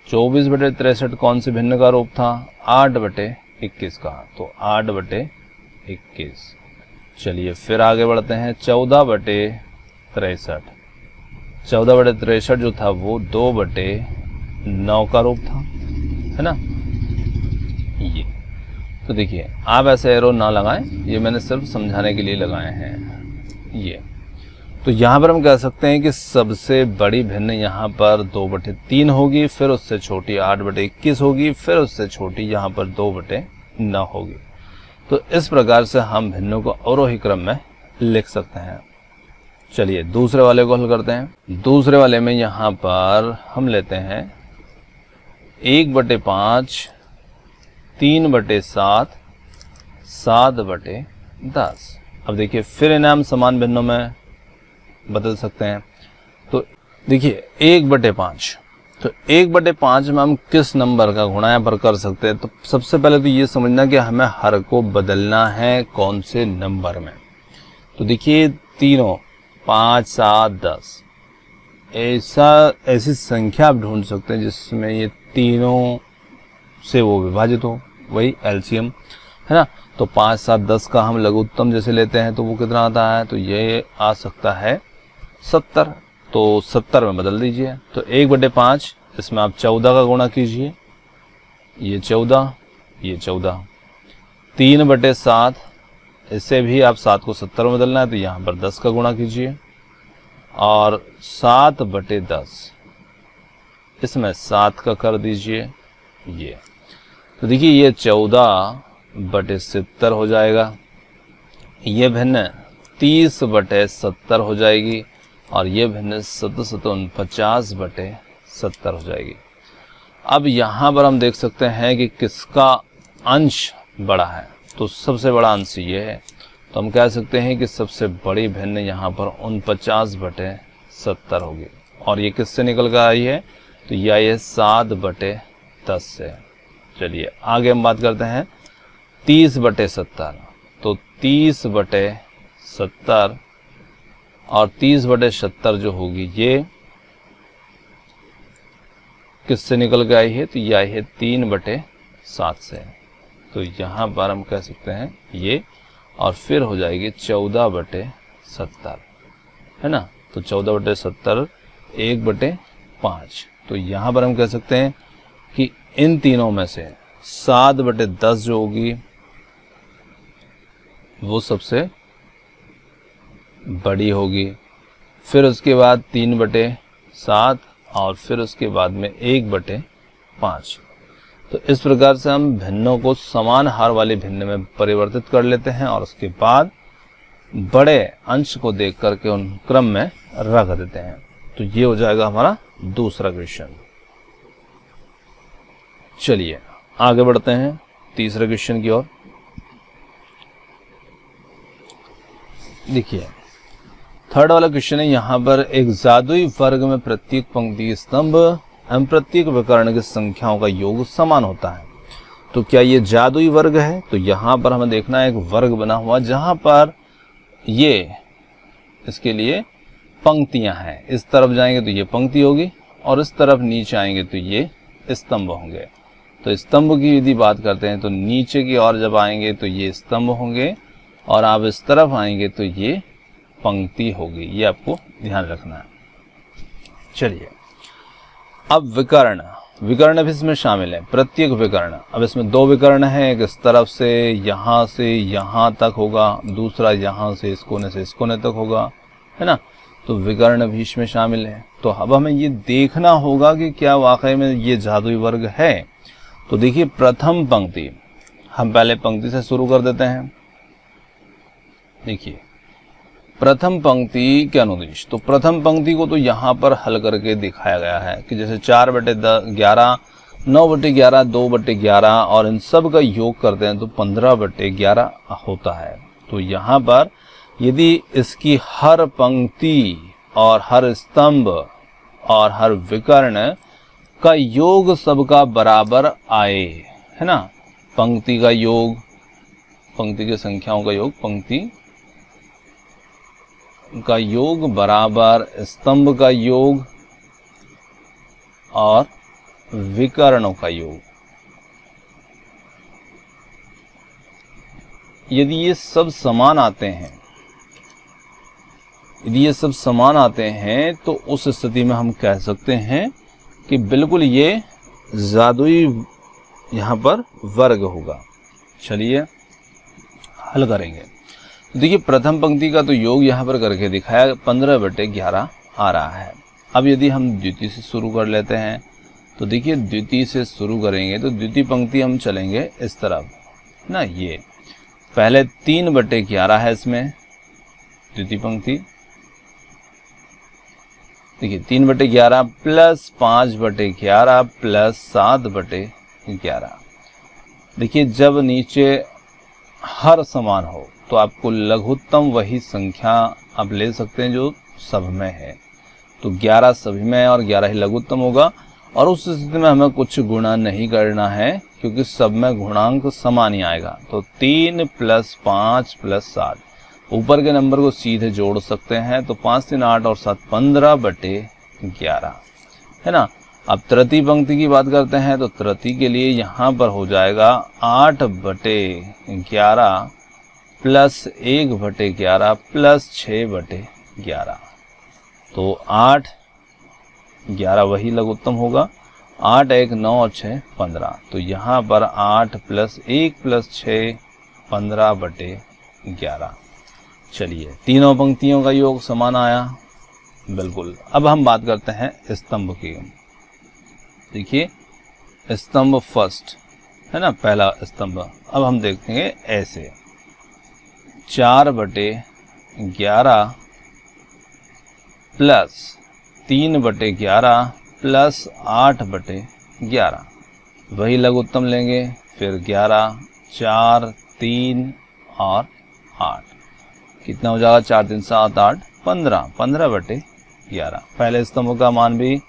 24/63 कौन से भिन्न का रूप था, 8/21 का, तो 8/21। चलिए फिर आगे बढ़ते हैं 14/63। 14/63 जो था वो 2/9 का रूप था, है ना। ये तो देखिए, आप ऐसे एरो ना लगाएं, ये मैंने सिर्फ समझाने के लिए लगाए हैं। ये तो यहाँ पर हम कह सकते हैं कि सबसे बड़ी भिन्न यहाँ पर 2/3 होगी, फिर उससे छोटी 8/21 होगी, फिर उससे छोटी यहाँ पर 2/9 होगी। तो इस प्रकार से हम भिन्नों को अवरोही क्रम में लिख सकते हैं। चलिए दूसरे वाले को हल करते हैं। दूसरे वाले में यहाँ पर हम लेते हैं 1/5, 3/7, 7/10। अब देखिए फिर इन्हें हम समान भिन्नों में बदल सकते हैं। तो देखिए 1/5, तो 1/5 में हम किस नंबर का गुणा यहाँ पर कर सकते हैं। तो सबसे पहले तो ये समझना कि हमें हर को बदलना है कौन से नंबर में। तो देखिए तीनों 5, 7, 10 ऐसी संख्या आप ढूंढ सकते हैं जिसमें ये तीनों से वो विभाजित हो, वही एलसीएम, है ना। तो 5, 7, 10 का हम लघुत्तम जैसे लेते हैं तो वो कितना आता है, तो ये आ सकता है 70। तो 70 में बदल दीजिए। तो 1/5 इसमें आप 14 का गुणा कीजिए, ये 14, ये 14। 3/7 इससे भी आप 7 को 70 में बदलना है तो यहाँ पर 10 का गुणा कीजिए, और 7/10 इसमें 7 का कर दीजिए ये। तो देखिए ये 14/70 हो जाएगा, ये भिन्न 30/70 हो जाएगी, और ये भिन्न 749/70 हो जाएगी। अब यहाँ पर हम देख सकते हैं कि किसका अंश बड़ा है, तो सबसे बड़ा अंश ये है। तो हम कह सकते हैं कि सबसे बड़ी भिन्न यहाँ पर 49/70 होगी, और ये किससे निकल कर आई है, तो यह आई है 7/10 से। चलिए आगे हम बात करते हैं 30/70। तो 30/70 और 30/70 जो होगी ये किससे निकल के आई है, तो ये आई है 3/7 से। तो यहाँ पर हम कह सकते हैं ये, और फिर हो जाएगी 14/70, है ना। तो 14/70 1/5। तो यहाँ पर हम कह सकते हैं कि इन तीनों में से 7/10 जो होगी वो सबसे बड़ी होगी, फिर उसके बाद 3/7, और फिर उसके बाद में 1/5। तो इस प्रकार से हम भिन्नों को समान हार वाले भिन्न में परिवर्तित कर लेते हैं, और उसके बाद बड़े अंश को देख करके उन क्रम में रख देते हैं। तो ये हो जाएगा हमारा दूसरा क्वेश्चन। चलिए आगे बढ़ते हैं तीसरे क्वेश्चन की ओर। देखिए थर्ड वाला क्वेश्चन है, यहाँ पर एक जादुई वर्ग में प्रत्येक पंक्ति स्तंभ एवं प्रत्येक विकर्ण की संख्याओं का योग समान होता है। तो क्या ये जादुई वर्ग है? तो यहाँ पर हमें देखना है एक वर्ग बना हुआ जहाँ पर ये इसके लिए पंक्तियां हैं। इस तरफ जाएंगे तो ये पंक्ति होगी, और इस तरफ नीचे आएंगे तो ये स्तंभ होंगे। तो स्तंभ की यदि बात करते हैं तो नीचे की ओर जब आएंगे तो ये स्तंभ होंगे, और आप इस तरफ आएंगे तो ये पंक्ति होगी, ये आपको ध्यान रखना है। चलिए अब विकर्ण, विकर्ण भी इसमें शामिल है, प्रत्येक विकर्ण। अब इसमें दो विकर्ण हैं, एक इस तरफ से यहाँ तक होगा, दूसरा यहाँ से इस कोने तक होगा, है ना। तो विकर्ण भी इसमें शामिल है। तो अब हमें ये देखना होगा कि क्या वाकई में ये जादुई वर्ग है। तो देखिए प्रथम पंक्ति, हम पहले पंक्ति से शुरू कर देते हैं। देखिए प्रथम पंक्ति के अनुदेश, तो प्रथम पंक्ति को तो यहाँ पर हल करके दिखाया गया है कि जैसे 4/11, 9/11, 2/11 और इन सब का योग करते हैं तो 15/11 होता है। तो यहाँ पर यदि इसकी हर पंक्ति और हर स्तंभ और हर विकर्ण का योग सबका बराबर आए, है ना, पंक्ति का योग, पंक्ति की संख्याओं का योग, पंक्ति का योग बराबर स्तंभ का योग और विकर्णों का योग, यदि ये सब समान आते हैं, यदि ये सब समान आते हैं तो उस स्थिति में हम कह सकते हैं कि बिल्कुल ये जादुई यहाँ पर वर्ग होगा। चलिए हल करेंगे। देखिए प्रथम पंक्ति का तो योग यहाँ पर करके दिखाया, 15/11 आ रहा है। अब यदि हम द्वितीय से शुरू कर लेते हैं तो देखिए द्वितीय से शुरू करेंगे तो द्वितीय पंक्ति हम चलेंगे इस तरफ ना, ये पहले 3/11 है इसमें द्वितीय पंक्ति। देखिए 3/11 प्लस 5/11 प्लस 7/11। देखिए जब नीचे हर समान हो तो आपको लघुत्तम वही संख्या आप ले सकते हैं जो सब में है। तो 11 सभी में है और 11 ही लघुत्तम होगा। और उस स्थिति में हमें कुछ गुणा नहीं करना है क्योंकि सब में गुणांक समान ही आएगा। तो 3 + 5 + 7, ऊपर के नंबर को सीधे जोड़ सकते हैं। तो 5 3 8 और 7 15/11, है ना। अब तृतीय पंक्ति की बात करते हैं तो तृतीय के लिए यहाँ पर हो जाएगा 8/11 प्लस 1/11 प्लस 6/11। तो 8 11 वही लघुत्तम होगा। 8 1 9 और 6 15। तो यहाँ पर 8 + 1 + 6 15/11। चलिए तीनों पंक्तियों का योग समान आया, बिल्कुल। अब हम बात करते हैं स्तंभ की। देखिए स्तंभ फर्स्ट है ना, पहला स्तंभ। अब हम देखेंगे ऐसे 4/11 प्लस 3/11 प्लस 8/11, वही लघुत्तम लेंगे। फिर 11 4 3 और 8, कितना हो जाएगा 4 3 7 8 15, 15/11। पहले स्तंभ का मान भी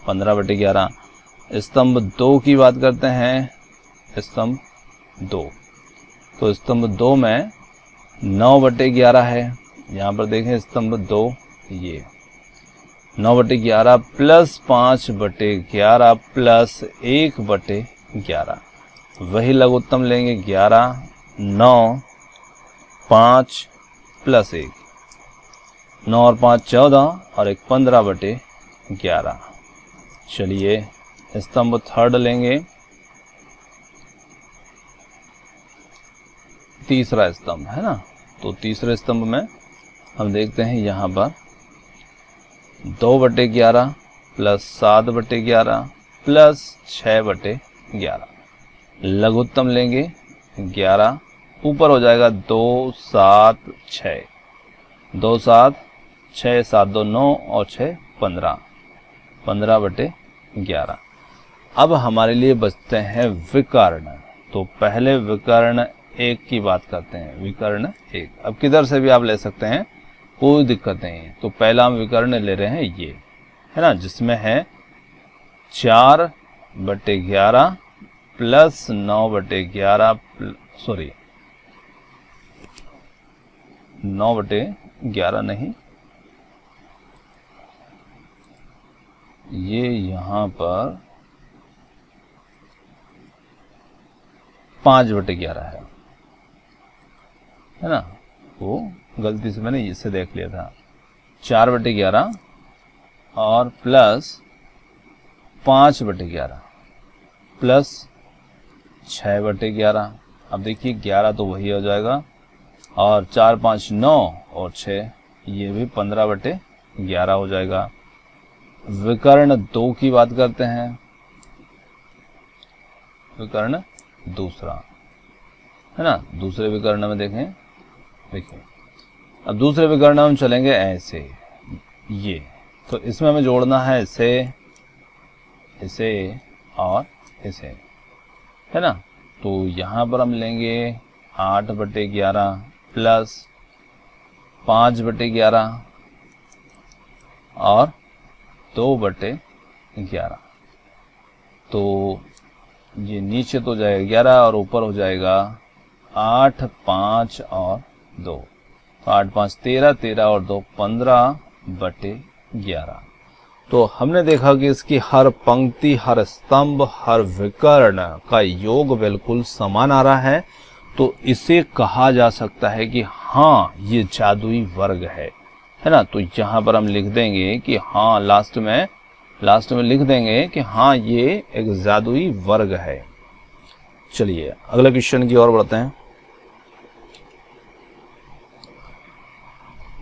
15/11। स्तंभ 2 की बात करते हैं, स्तंभ 2। तो स्तंभ 2 में 9/11 है। यहाँ पर देखें स्तंभ 2, ये 9/11 प्लस 5/11 प्लस 1/11, वही लघुत्तम लेंगे। 11 9 5 प्लस 1, 9 और 5 14 और 1 15/11। चलिए स्तंभ थर्ड लेंगे, तीसरा स्तंभ है ना। तो तीसरे स्तंभ में हम देखते हैं यहाँ पर 2/11 प्लस 7/11 प्लस 6/11, लघुत्तम लेंगे 11, ऊपर हो जाएगा 2 7 6, 2 7 6 7 2 9 और 6 15, 15/11। अब हमारे लिए बचते हैं विकर्ण। तो पहले विकर्ण 1 की बात करते हैं, विकर्ण 1। अब किधर से भी आप ले सकते हैं, कोई दिक्कत नहीं है। तो पहला हम विकर्ण ले रहे हैं ये, है ना, जिसमें है 4/11 प्लस 9/11 सॉरी 9/11 नहीं, ये यहाँ पर 5/11 है। है ना, वो गलती से मैंने इससे देख लिया था। 4/11 और प्लस 5/11 प्लस 6/11। अब देखिए 11 तो वही हो जाएगा, और 4 5 9 और 6 ये भी 15/11 हो जाएगा। विकर्ण 2 की बात करते हैं, विकर्ण दूसरा, है ना। दूसरे विकर्ण में देखें, देखिए अब दूसरे विकर्ण में हम चलेंगे ऐसे, ये तो इसमें हमें जोड़ना है इसे, इसे और इसे, है ना। तो यहाँ पर हम लेंगे 8/11 प्लस 5/11 और 2/11। तो ये नीचे तो जाएगा 11 और ऊपर हो जाएगा 8 5 और 2, तो 8 5 13, 13 और 2 15/11। तो हमने देखा कि इसकी हर पंक्ति, हर स्तंभ, हर विकर्ण का योग बिल्कुल समान आ रहा है। तो इसे कहा जा सकता है कि हाँ ये जादुई वर्ग है ना। तो यहाँ पर हम लिख देंगे कि हाँ, लास्ट में लिख देंगे कि हाँ ये एक जादुई वर्ग है। चलिए अगला क्वेश्चन की ओर बढ़ते हैं।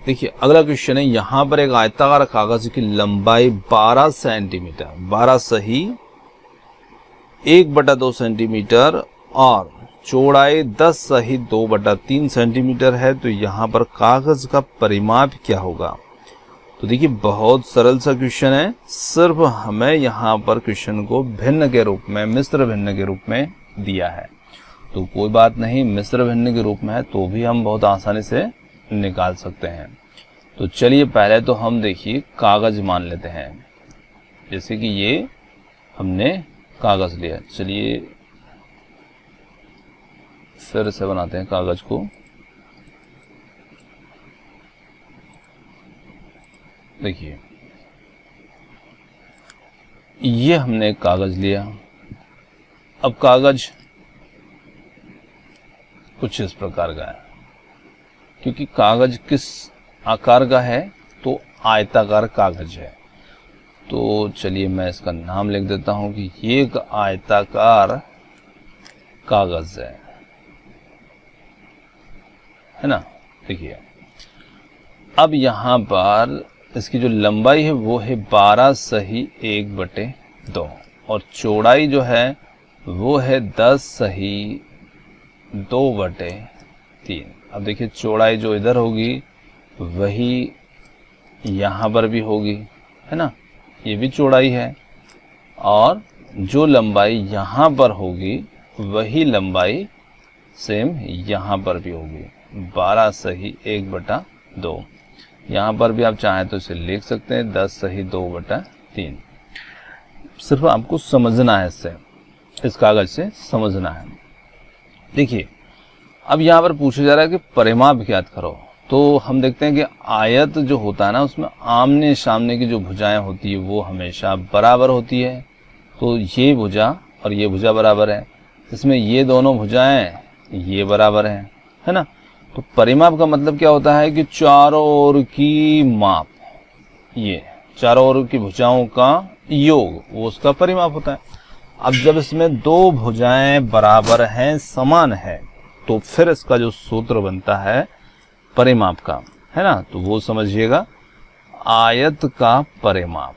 देखिए अगला क्वेश्चन है, यहाँ पर एक आयताकार कागज की लंबाई 12 सेंटीमीटर, 12 सही 1/2 सेंटीमीटर और चौड़ाई 10 सही 2/3 सेंटीमीटर है। तो यहाँ पर कागज का परिमाप क्या होगा? तो देखिए बहुत सरल सा क्वेश्चन है, सिर्फ हमें यहाँ पर क्वेश्चन को भिन्न के रूप में, मिश्र भिन्न के रूप में दिया है। तो कोई बात नहीं, मिश्र भिन्न के रूप में है तो भी हम बहुत आसानी से निकाल सकते हैं। तो चलिए पहले तो हम देखिए कागज मान लेते हैं, जैसे कि ये हमने कागज लिया। चलिए फिर से बनाते हैं कागज को। देखिए ये हमने कागज लिया। अब कागज कुछ इस प्रकार का है, क्योंकि कागज किस आकार का है, तो आयताकार कागज है। तो चलिए मैं इसका नाम लिख देता हूं कि ये एक आयताकार कागज है ना। देखिए अब यहाँ पर इसकी जो लंबाई है वो है 12 सही 1/2 और चौड़ाई जो है वो है 10 सही 2/3। अब देखिए चौड़ाई जो इधर होगी वही यहाँ पर भी होगी, है ना, ये भी चौड़ाई है, और जो लंबाई यहाँ पर होगी वही लंबाई सेम यहाँ पर भी होगी, 12 सही 1/2। यहाँ पर भी आप चाहें तो इसे लिख सकते हैं 10 सही 2/3। सिर्फ आपको समझना है, इससे इस कागज से समझना है। देखिए अब यहाँ पर पूछा जा रहा है कि परिमाप ज्ञात करो। तो हम देखते हैं कि आयत जो होता है ना, उसमें आमने सामने की जो भुजाएं होती है वो हमेशा बराबर होती है। तो ये भुजा और ये भुजा बराबर है, इसमें ये दोनों भुजाएं ये बराबर हैं, है ना। तो परिमाप का मतलब क्या होता है कि चारों ओर की माप, ये चारों ओर की भुजाओं का योग वो उसका परिमाप होता है। अब जब इसमें दो भुजाएं बराबर हैं, समान है, तो फिर इसका जो सूत्र बनता है परिमाप का, है ना, तो वो समझिएगा आयत का परिमाप।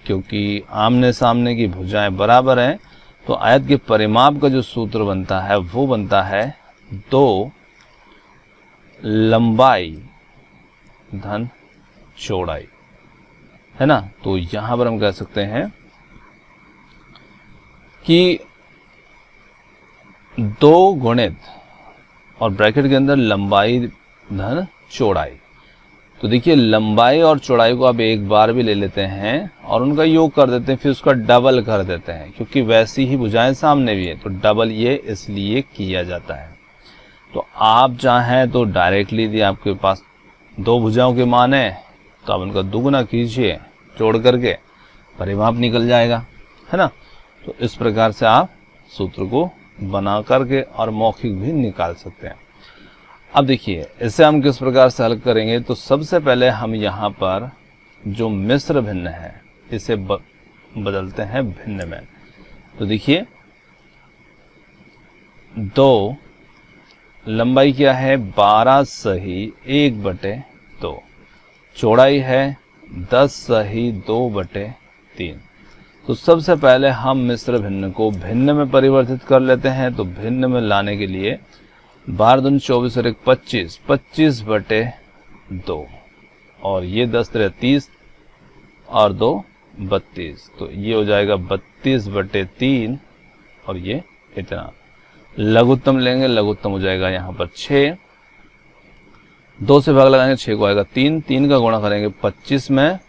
क्योंकि आमने सामने की भुजाएं बराबर हैं, तो आयत के परिमाप का जो सूत्र बनता है वो बनता है 2 लंबाई धन चौड़ाई, है ना। तो यहां पर हम कह सकते हैं कि 2 गुणित और ब्रैकेट के अंदर लंबाई धन चौड़ाई। तो देखिए लंबाई और चौड़ाई को आप एक बार भी ले लेते हैं और उनका योग कर देते हैं, फिर उसका डबल कर देते हैं, क्योंकि वैसी ही भुजाएं सामने भी है, तो डबल ये इसलिए किया जाता है। तो आप चाहें तो डायरेक्टली यदि आपके पास 2 भुजाओं के मान है तो आप उनका दुगुना कीजिए, जोड़ करके परिमाप निकल जाएगा, है ना। तो इस प्रकार से आप सूत्र को बना करके और मौखिक भी निकाल सकते हैं। अब देखिए इसे हम किस प्रकार से हल करेंगे। तो सबसे पहले हम यहाँ पर जो मिश्र भिन्न है इसे बदलते हैं भिन्न में। तो देखिए 2 लंबाई क्या है 12 सही 1/2, चौड़ाई है 10 सही 2/3। तो सबसे पहले हम मिश्र भिन्न को भिन्न में परिवर्तित कर लेते हैं। तो भिन्न में लाने के लिए 12 दूनी 24 और 1 25, 25/2 और ये 10 3 30 और 2 32। तो ये हो जाएगा 32/3 और ये इतना। लघुत्तम लेंगे, लघुत्तम हो जाएगा यहाँ पर 6, 2 से भाग लगाएंगे 6 को आएगा 3, 3 का गुणा करेंगे 25 में,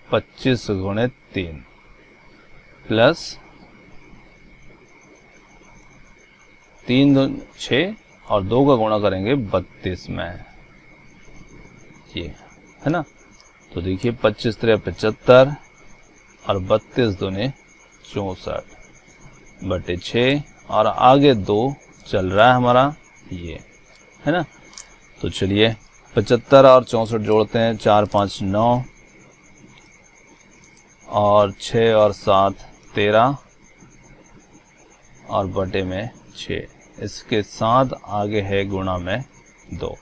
25 गुणे 3 प्लस 3 6 और 2 का गुणा करेंगे 32 में, ये है ना। तो देखिए 25 3 75 और 32 दूने 64/6 और आगे 2 चल रहा है हमारा, ये है ना। तो चलिए 75 और 64 जोड़ते हैं, 4 5 9 और 6 और 7 13 और बटे में 6, इसके साथ आगे है गुणा में 2।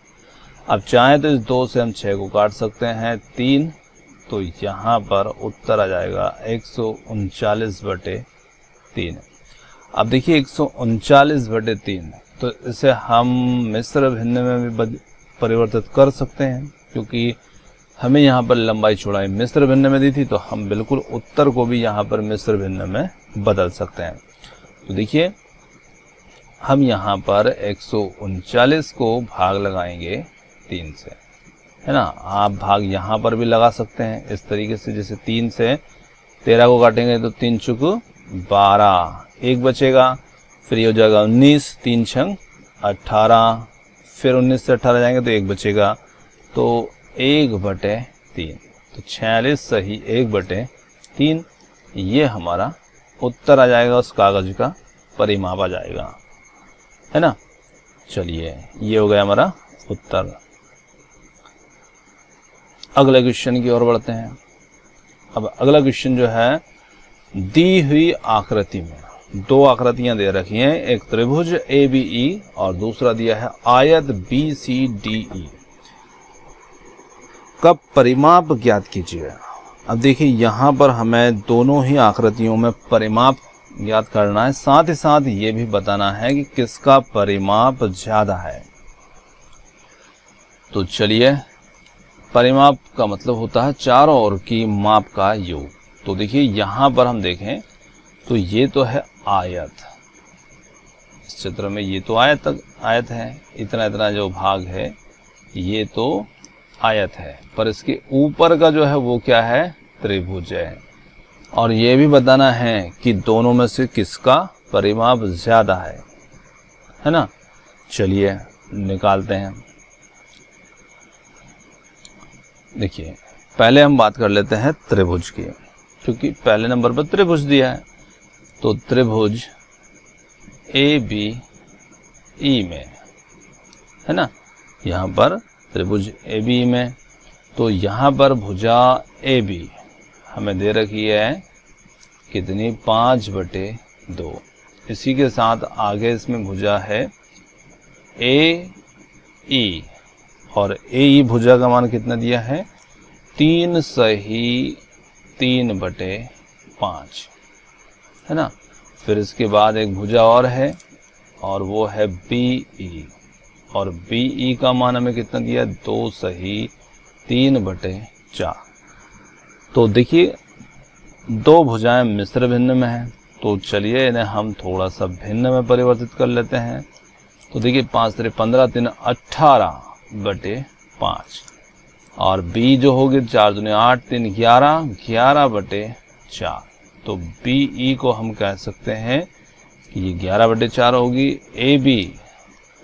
अब चाहें तो इस 2 से हम 6 को काट सकते हैं 3, तो यहाँ पर उत्तर आ जाएगा 139/3। अब देखिए 139/3, तो इसे हम मिश्र भिन्न में भी परिवर्तित कर सकते हैं, क्योंकि हमें यहाँ पर लंबाई चौड़ाई मिश्र भिन्न में दी थी, तो हम बिल्कुल उत्तर को भी यहाँ पर मिश्र भिन्न में बदल सकते हैं। तो देखिए हम यहाँ पर 139 को भाग लगाएंगे 3 से, है ना। आप भाग यहाँ पर भी लगा सकते हैं इस तरीके से, जैसे 3 से 13 को काटेंगे तो 3 चुक 12, 1 बचेगा, फिर ये हो जाएगा 19, 3 छंग 18, फिर 19 से 18 जाएंगे तो 1 बचेगा, तो 1/3, तो 46 सही 1/3, ये हमारा उत्तर आ जाएगा, उस कागज का परिमाप आ जाएगा, है ना। चलिए ये हो गया हमारा उत्तर। अगले क्वेश्चन की ओर बढ़ते हैं। अब अगला क्वेश्चन जो है, दी हुई आकृति में 2 आकृतियां दे रखी हैं, एक त्रिभुज ABE और दूसरा दिया है आयत BCDE का परिमाप ज्ञात कीजिए। अब देखिए यहाँ पर हमें दोनों ही आकृतियों में परिमाप ज्ञात करना है, साथ ही साथ ये भी बताना है कि किसका परिमाप ज्यादा है। तो चलिए, परिमाप का मतलब होता है चारों ओर की माप का योग। तो देखिए यहाँ पर हम देखें तो ये तो है आयत, इस चित्र में ये तो आयत है, इतना इतना जो भाग है ये तो आयत है, पर इसके ऊपर का जो है वो क्या है, त्रिभुज है। और ये भी बताना है कि दोनों में से किसका परिमाप ज्यादा है ना। चलिए निकालते हैं। देखिए पहले हम बात कर लेते हैं त्रिभुज की, क्योंकि पहले नंबर पर त्रिभुज दिया है। तो त्रिभुज ABE में, है ना, यहाँ पर त्रिभुज ABE में, तो यहाँ पर भुजा AB हमें दे रखी है कितनी, 5/2। इसी के साथ आगे इसमें भुजा है AE, और AE भुजा का मान कितना दिया है, 3 सही 3/5, है ना। फिर इसके बाद एक भुजा और है और वो है BE, और BE का मान हमें कितना दिया, 2 सही 3/4। तो देखिए 2 भुजाएं मिश्र भिन्न में हैं, तो चलिए इन्हें हम थोड़ा सा भिन्न में परिवर्तित कर लेते हैं। तो देखिए 5 3 15, 3 18/5, और B जो होगी 4 दूनी 8, 3 11, 11/4। तो BE को हम कह सकते हैं कि ये 11/4 होगी, AB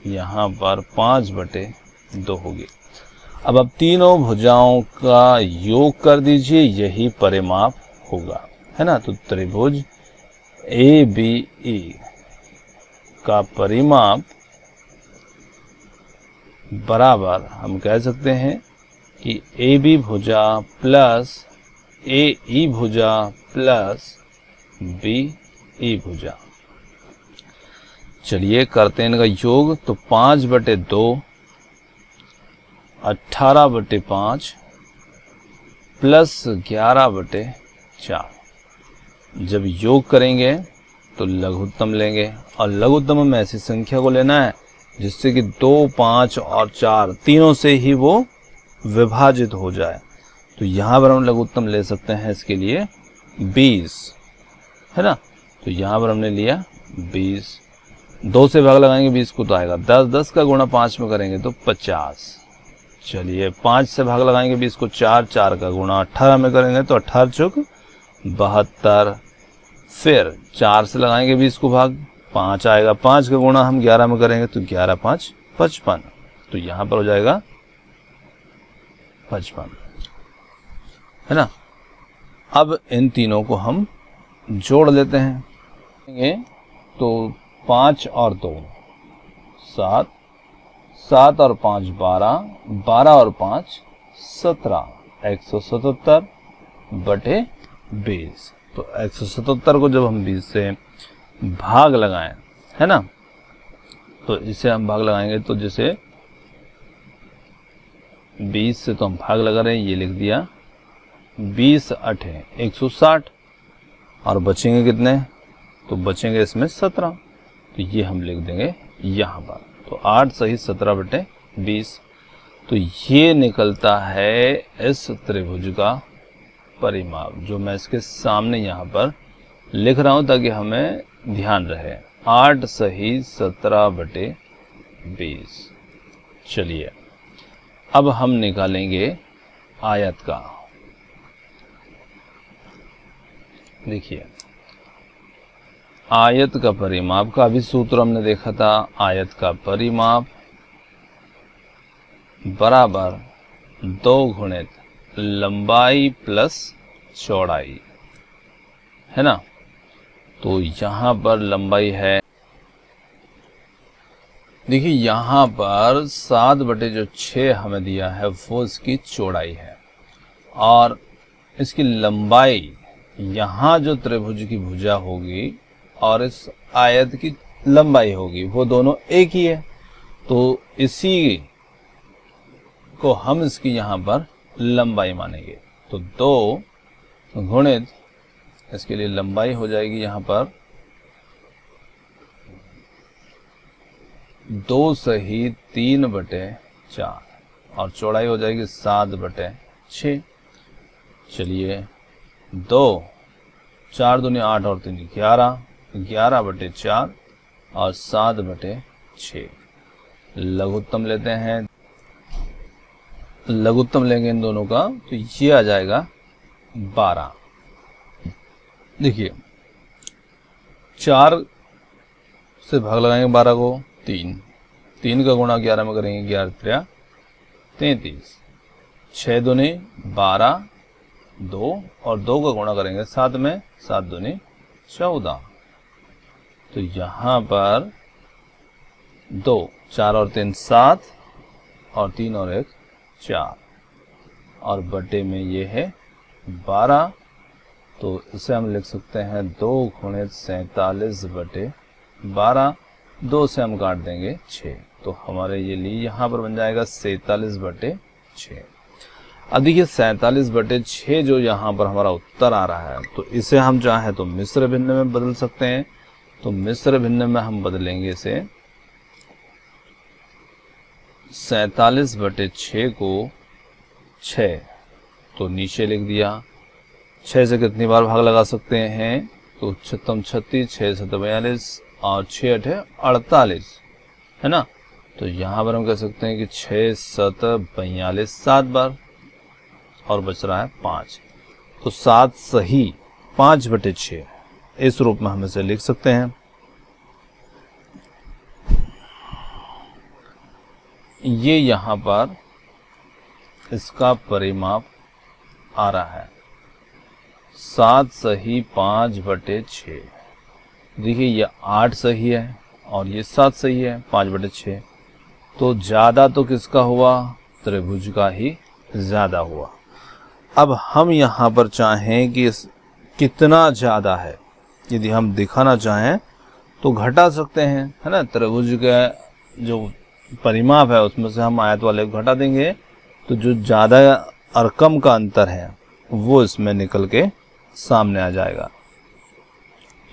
यहाँ पर 5/2 होगी। अब तीनों भुजाओं का योग कर दीजिए, यही परिमाप होगा, है ना। तो त्रिभुज ABE का परिमाप बराबर हम कह सकते हैं कि ए बी भुजा प्लस ए ई भुजा प्लस बी ई भुजा। चलिए करते हैं इनका योग। तो 5/2 18/5 प्लस 11/4। जब योग करेंगे तो लघुत्तम लेंगे और लघुत्तम में ऐसी संख्या को लेना है जिससे कि 2, 5 और 4 तीनों से ही वो विभाजित हो जाए। तो यहाँ पर हम लघुत्तम ले सकते हैं इसके लिए 20, है ना। तो यहाँ पर हमने लिया 20। 2 से भाग लगाएंगे 20 को तो आएगा 10। 10 का गुणा 5 में करेंगे तो 50। चलिए 5 से भाग लगाएंगे 20 को 4। 4 का गुणा 18 में करेंगे तो 18 चौक 72। फिर 4 से लगाएंगे 20 को भाग 5 आएगा। 5 का गुणा हम 11 में करेंगे तो 11 5 55। तो यहाँ पर हो जाएगा 55, है ना। अब इन तीनों को हम जोड़ लेते हैं। तो 5 और 2 7, 7 और 5 12, 12 और 5 17, 177/20। तो 177 को जब हम 20 से भाग लगाएं, है ना, तो इसे हम भाग लगाएंगे तो जैसे 20 से तो हम भाग लगा रहे हैं, ये लिख दिया 20 8 160 और बचेंगे कितने, तो बचेंगे इसमें 17। तो ये हम लिख देंगे यहाँ पर। तो 8 सही 17/20। तो ये निकलता है इस त्रिभुज का परिमाप, जो मैं इसके सामने यहाँ पर लिख रहा हूँ ताकि हमें ध्यान रहे। 8 सही 17/20। चलिए अब हम निकालेंगे आयत का। देखिए आयत का परिमाप का भी सूत्र हमने देखा था। आयत का परिमाप बराबर 2 गुणित लंबाई प्लस चौड़ाई, है ना। तो यहाँ पर लंबाई है, देखिए यहाँ पर 7/6 हमें दिया है वो इसकी चौड़ाई है, और इसकी लंबाई यहाँ जो त्रिभुज की भुजा होगी और इस आयत की लंबाई होगी वो दोनों एक ही है। तो इसी को हम इसकी यहाँ पर लंबाई मानेंगे। तो 2 गुणित इसके लिए लंबाई हो जाएगी यहाँ पर 2 सही 3/4 और चौड़ाई हो जाएगी 7/6। चलिए 2 4 दूनी 8 और 3 11, 11/4 और 7/6। लघुत्तम लेते हैं, लघुत्तम लेंगे इन दोनों का तो ये आ जाएगा 12। देखिए 4 से भाग लगाएंगे 12 को 3 का गुणा 11 में करेंगे 11 3 33, 6 दूनी 12, 2 और 2 का गुणा करेंगे 7 में, 7 दूनी 14। तो यहाँ पर 2 4 और 3 7 और 3 और 1 4 और बटे में ये है 12। तो इसे हम लिख सकते हैं 2 गुणित 47/12। 2 से हम काट देंगे 6, तो हमारे ये लिए यहाँ पर बन जाएगा 47/6। अब देखिए 47/6 जो यहाँ पर हमारा उत्तर आ रहा है, तो इसे हम चाहे तो मिश्र भिन्न में बदल सकते हैं। तो मिश्र भिन्न में हम बदलेंगे इसे 47/6 को 6, तो नीचे लिख दिया। 6 से कितनी बार भाग लगा सकते हैं, तो 6 36, 6 7 42 और 6 8 48, है ना। तो यहाँ पर हम कह सकते हैं कि 6 7 42 7 बार और बच रहा है 5। तो 7 सही 5/6 इस रूप में हम इसे लिख सकते हैं। ये यहाँ पर इसका परिमाप आ रहा है 7 सही 5/6। देखिए ये 8 सही है और ये 7 सही है 5/6। तो ज्यादा तो किसका हुआ, त्रिभुज का ही ज्यादा हुआ। अब हम यहाँ पर चाहें कि कितना ज्यादा है, यदि हम दिखाना चाहें तो घटा सकते हैं, है ना। त्रिभुज का जो परिमाप है उसमें से हम आयत वाले को घटा देंगे, तो जो ज्यादा और कम का अंतर है वो इसमें निकल के सामने आ जाएगा।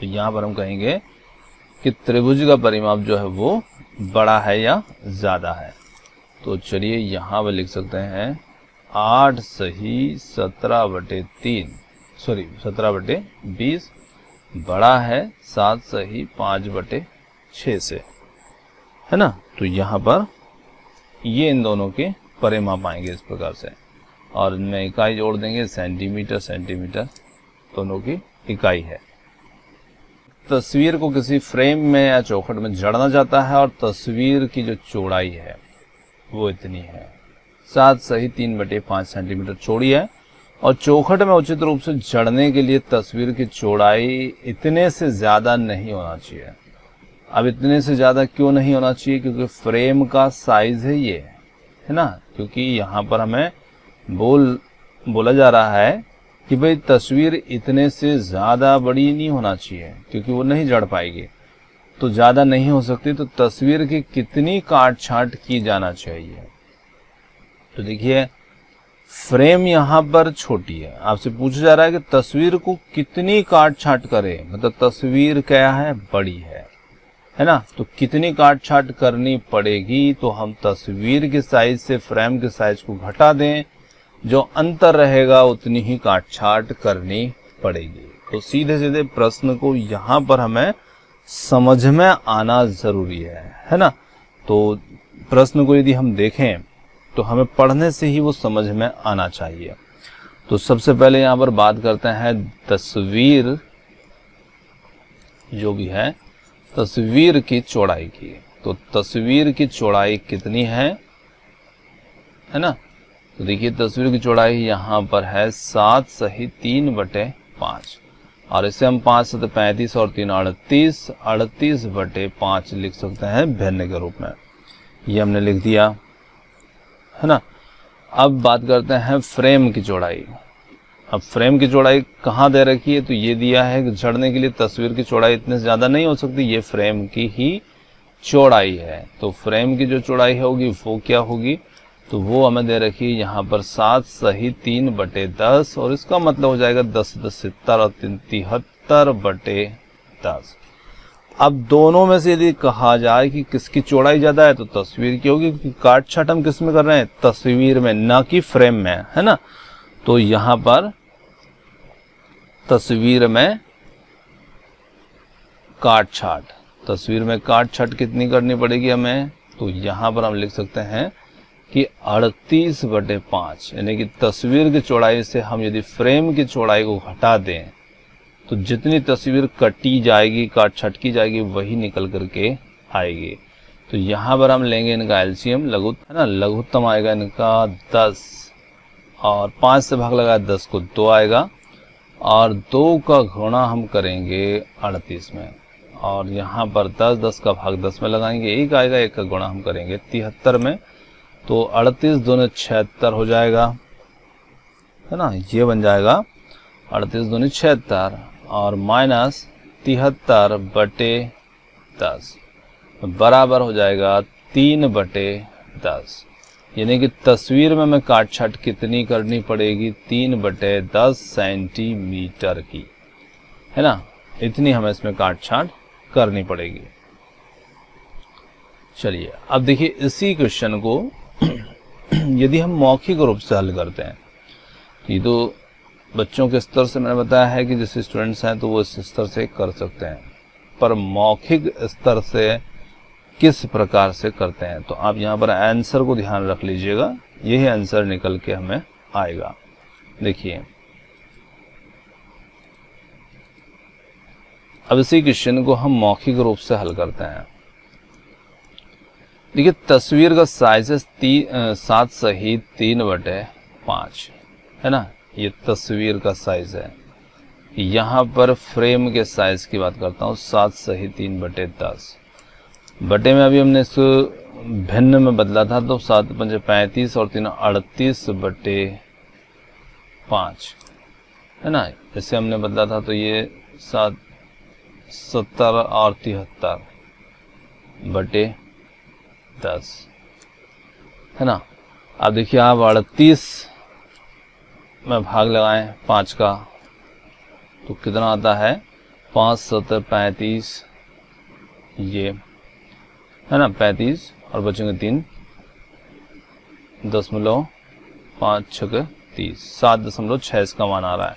तो यहाँ पर हम कहेंगे कि त्रिभुज का परिमाप जो है वो बड़ा है या ज्यादा है। तो चलिए यहाँ पर लिख सकते हैं 8 सही 17/3 बड़ा है 7 सही 5/6 से, है ना। तो यहाँ पर ये इन दोनों के परिमाप आएंगे इस प्रकार से, और इनमें इकाई जोड़ देंगे सेंटीमीटर दोनों की इकाई है। तस्वीर को किसी फ्रेम में या चौखट में जड़ना चाहता है और तस्वीर की जो चौड़ाई है वो इतनी है, 7 सही 3/5 सेंटीमीटर चौड़ी है, और चौखट में उचित रूप से जड़ने के लिए तस्वीर की चौड़ाई इतने से ज्यादा नहीं होना चाहिए। अब इतने से ज्यादा क्यों नहीं होना चाहिए, क्योंकि फ्रेम का साइज है ये, है ना। क्योंकि यहाँ पर हमें बोला जा रहा है कि भाई तस्वीर इतने से ज्यादा बड़ी नहीं होना चाहिए, क्योंकि वो नहीं जड़ पाएगी, तो ज्यादा नहीं हो सकती। तो तस्वीर की कितनी काट छांट की जाना चाहिए। तो देखिए फ्रेम यहाँ पर छोटी है, आपसे पूछा जा रहा है कि तस्वीर को कितनी काट छांट करे, मतलब तस्वीर क्या है, बड़ी है ना। तो कितनी काट छांट करनी पड़ेगी, तो हम तस्वीर के साइज से फ्रेम के साइज को घटा दें, जो अंतर रहेगा उतनी ही काट छांट करनी पड़ेगी। तो सीधे सीधे प्रश्न को यहाँ पर हमें समझ में आना जरूरी है ना। तो प्रश्न को यदि हम देखें तो हमें पढ़ने से ही वो समझ में आना चाहिए। तो सबसे पहले यहाँ पर बात करते हैं तस्वीर जो भी है, तस्वीर की चौड़ाई की। तो तस्वीर की चौड़ाई कितनी है ना। तो देखिए तस्वीर की चौड़ाई यहाँ पर है 7 सही 3/5, और इसे हम 5 7 35 और 3 38/5 लिख सकते हैं भिन्न के रूप में। ये हमने लिख दिया, है ना। अब बात करते हैं फ्रेम की चौड़ाई। अब फ्रेम की चौड़ाई कहाँ दे रखी है, तो ये दिया है कि जड़ने के लिए तस्वीर की चौड़ाई इतने से ज्यादा नहीं हो सकती, ये फ्रेम की ही चौड़ाई है। तो फ्रेम की जो चौड़ाई होगी वो क्या होगी, तो वो हमें दे रखी है यहाँ पर 7 सही 3/10, और इसका मतलब हो जाएगा 10 10 70 और 3 73/10। अब दोनों में से यदि कहा जाए कि किसकी चौड़ाई ज्यादा है, तो तस्वीर की होगी, क्योंकि काट छांट हम किस में कर रहे हैं, तस्वीर में, ना कि फ्रेम में, है ना। तो यहाँ पर तस्वीर में काट छांट, तस्वीर में काट छांट कितनी करनी पड़ेगी हमें, तो यहाँ पर हम लिख सकते हैं कि 38/5, यानी कि तस्वीर की चौड़ाई से हम यदि फ्रेम की चौड़ाई को घटा दें तो जितनी तस्वीर कटी जाएगी, काट छांट की जाएगी, वही निकल करके आएगी। तो यहाँ पर हम लेंगे इनका एलसीएम, है ना, लघुत्तम आएगा इनका 10, और 5 से भाग लगाया 10 को 2 आएगा, और 2 का गुणा हम करेंगे 38 में, और यहाँ पर 10 10 का भाग 10 में लगाएंगे 1 आएगा, 1 का गुणा हम करेंगे 73 में, तो 38 दूने 76 हो जाएगा, है ना। ये बन जाएगा 38 दूने 76, और माइनस 73/10 बराबर हो जाएगा 3/10, यानी कि तस्वीर में हमें काट छांट कितनी करनी पड़ेगी, 3/10 सेंटीमीटर की, है ना। इतनी हमें इसमें काट छांट करनी पड़ेगी। चलिए अब देखिए इसी क्वेश्चन को यदि हम मौखिक रूप से हल करते हैं, ये तो बच्चों के स्तर से मैंने बताया है कि जैसे स्टूडेंट्स हैं तो वो इस स्तर से कर सकते हैं, पर मौखिक स्तर से किस प्रकार से करते हैं, तो आप यहाँ पर आंसर को ध्यान रख लीजिएगा, यही आंसर निकल के हमें आएगा। देखिए अब इसी क्वेश्चन को हम मौखिक रूप से हल करते हैं। देखिए तस्वीर का साइज है 7 सही 3/5, है ना, ये तस्वीर का साइज है। यहाँ पर फ्रेम के साइज की बात करता हूँ, 7 सही 3/10। बटे में अभी हमने इसको भिन्न में बदला था, तो 7 पंजे 35 और 3 38 बटे 5 है ना। इसे हमने बदला था तो ये 70 और 73 बटे 10 है ना। अब देखिए आप 38 में भाग लगाएं 5 का तो कितना आता है, 5 7 35 ये है ना 35 और बचेंगे 3 5 6 30 7.6 इसका मान आ रहा है।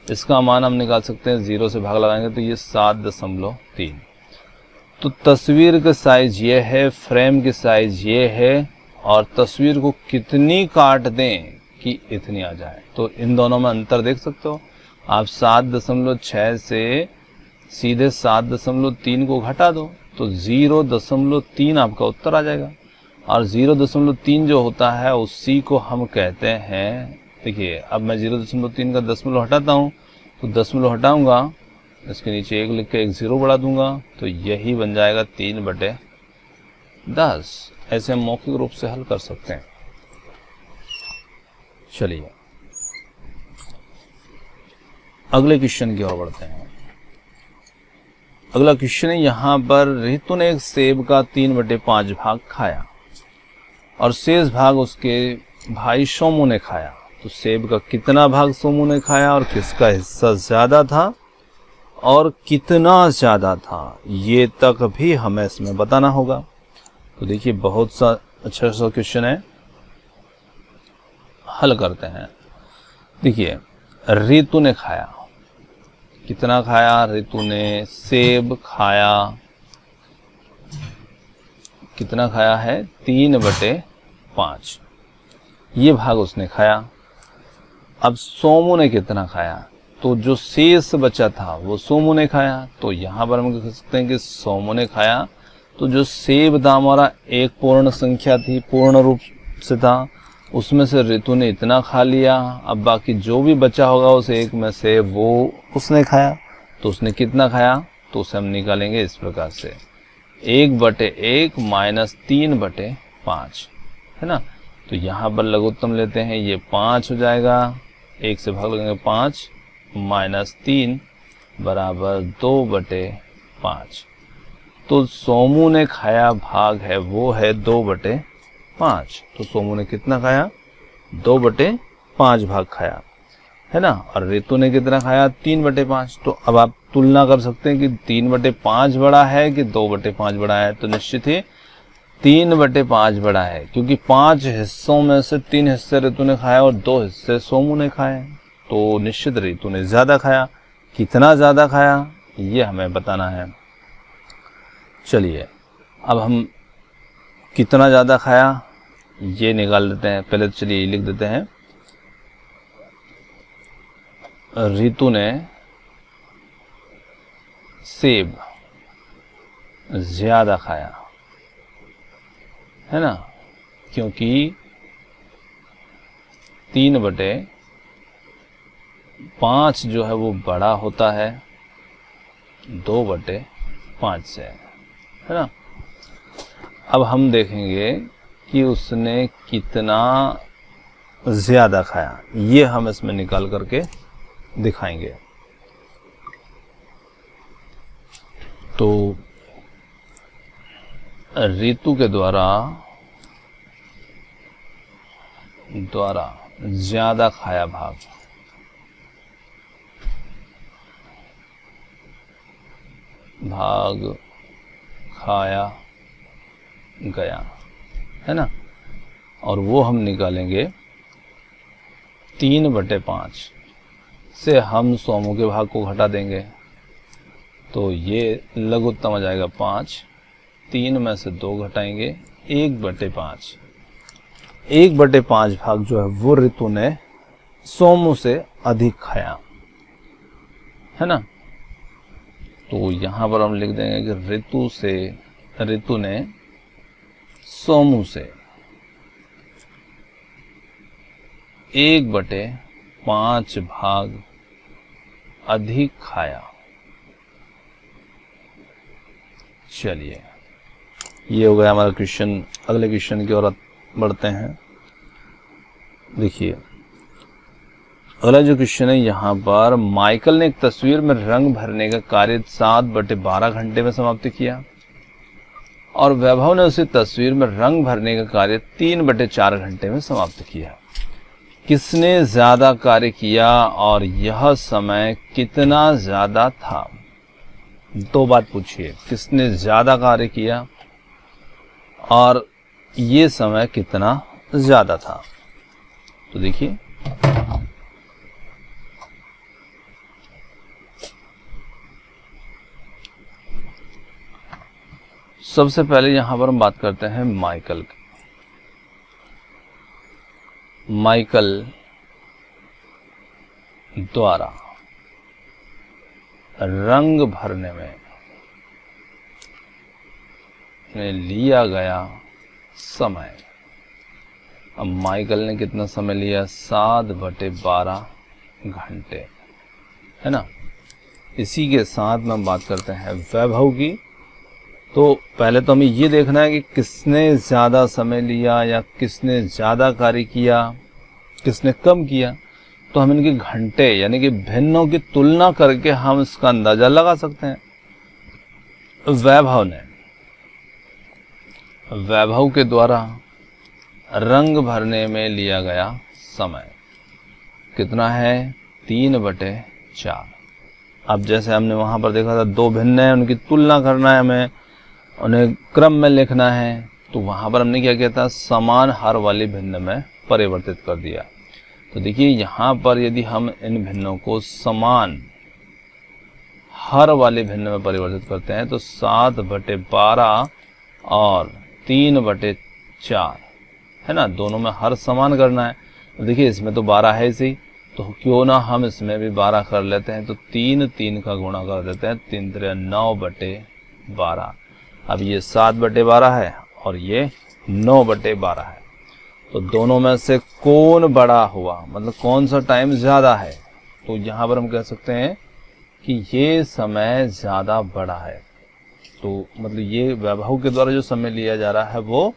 इसका मान हम निकाल सकते हैं, 0 से भाग लगाएंगे तो ये 7.3। तो तस्वीर का साइज ये है, फ्रेम की साइज ये है और तस्वीर को कितनी काट दें कि इतनी आ जाए। तो इन दोनों में अंतर देख सकते हो आप, 7.6 से सीधे 7.3 को घटा दो तो 0.3 आपका उत्तर आ जाएगा। और 0.3 जो होता है उसी को हम कहते हैं, देखिए अब मैं 0.3 का दशमलव हटाता हूँ तो दशमलव हटाऊंगा, इसके नीचे 1 लिख के एक 0 बढ़ा दूंगा तो यही बन जाएगा 3/10। ऐसे हम मौखिक रूप से हल कर सकते हैं। चलिए अगले क्वेश्चन की ओर बढ़ते हैं। अगला क्वेश्चन है, यहाँ पर रितु ने एक सेब का 3/5 भाग खाया और शेष भाग उसके भाई सोमू ने खाया। तो सेब का कितना भाग सोमू ने खाया और किसका हिस्सा ज्यादा था और कितना ज्यादा था, ये तक भी हमें इसमें बताना होगा। तो देखिए बहुत सा अच्छा सा क्वेश्चन है, हल करते हैं। देखिए रितु ने खाया, कितना खाया, रितु ने सेब खाया, कितना खाया है 3/5, ये भाग उसने खाया। अब सोमू ने कितना खाया, तो जो शेष बचा था वो सोमू ने खाया। तो यहाँ पर हम कह सकते हैं कि सोमू ने खाया, तो जो सेब था हमारा एक पूर्ण संख्या थी, पूर्ण रूप से था, उसमें से रितु ने इतना खा लिया। अब बाकी जो भी बचा होगा उस एक में से वो उसने खाया, तो उसने कितना खाया, तो उसे हम निकालेंगे इस प्रकार से 1/1 माइनस 3/5 है ना। तो यहाँ पर लघुत्तम लेते हैं, ये 5 हो जाएगा, 1 से भाग लगेंगे 5 माइनस 3 बराबर 2/5। तो सोमू ने खाया भाग है वो है 2/5। तो सोमू ने कितना खाया, 2/5 भाग खाया है ना। और रितु ने कितना खाया, 3/5। तो अब आप तुलना कर सकते हैं कि 3/5 बड़ा है कि 2/5 बड़ा है। तो निश्चित ही 3/5 बड़ा है, क्योंकि 5 हिस्सों में से 3 हिस्से रितु ने खाया और 2 हिस्से सोमू ने खाए। तो निश्चित रितु ने ज्यादा खाया। कितना ज्यादा खाया ये हमें बताना है। चलिए अब हम कितना ज्यादा खाया ये निकाल देते हैं। पहले तो चलिए लिख देते हैं, रितु ने सेब ज्यादा खाया है ना, क्योंकि 3/5 जो है वो बड़ा होता है 2/5 से है ना। अब हम देखेंगे कि उसने कितना ज्यादा खाया, ये हम इसमें निकाल करके दिखाएंगे। तो रितु के द्वारा ज्यादा खाया भाग खाया गया है ना, और वो हम निकालेंगे 3/5 से हम सोमू के भाग को घटा देंगे। तो ये लघुत्तम आ जाएगा 5, 3 में से 2 घटाएंगे 1/5। 1/5 भाग जो है वो रितु ने सोमू से अधिक खाया है ना। तो यहां पर हम लिख देंगे कि रितु ने सोमू से 1/5 भाग अधिक खाया। चलिए ये हो गया हमारा क्वेश्चन। अगले क्वेश्चन की ओर बढ़ते हैं। देखिए अगला जो क्वेश्चन है यहाँ पर, माइकल ने एक तस्वीर में रंग भरने का कार्य 7/12 घंटे में समाप्त किया और वैभव ने उसी तस्वीर में रंग भरने का कार्य 3/4 घंटे में समाप्त किया। किसने ज्यादा कार्य किया और यह समय कितना ज्यादा था? दो बात पूछिए, किसने ज्यादा कार्य किया और ये समय कितना ज्यादा था। तो देखिए सबसे पहले यहां पर हम बात करते हैं माइकल की। माइकल द्वारा रंग भरने में लिया गया समय। अब माइकल ने कितना समय लिया? 7/12 घंटे, है ना। इसी के साथ में हम बात करते हैं वैभव की। तो पहले तो हमें ये देखना है कि किसने ज़्यादा समय लिया या किसने ज़्यादा कार्य किया, किसने कम किया। तो हम इनके घंटे यानी कि भिन्नों की तुलना करके हम इसका अंदाजा लगा सकते हैं। वैभव के द्वारा रंग भरने में लिया गया समय कितना है? 3/4। अब जैसे हमने वहां पर देखा था दो भिन्न है, उनकी तुलना करना है, हमें उन्हें क्रम में लिखना है। तो वहां पर हमने क्या किया था? समान हर वाली भिन्न में परिवर्तित कर दिया। तो देखिए यहाँ पर यदि हम इन भिन्नों को समान हर वाले भिन्न में परिवर्तित करते हैं तो 7/12 और 3/4, है ना। दोनों में हर समान करना है। देखिए इसमें तो 12 है इसी, तो क्यों ना हम इसमें भी 12 कर लेते हैं। तो 3 का गुणा कर देते हैं, 3 3 9/12। अब ये 7/12 है और ये 9/12 है। तो दोनों में से कौन बड़ा हुआ, मतलब कौन सा टाइम ज्यादा है? तो यहाँ पर हम कह सकते हैं कि ये समय ज्यादा बड़ा है। तो मतलब ये वैभव के द्वारा जो समय लिया जा रहा है वो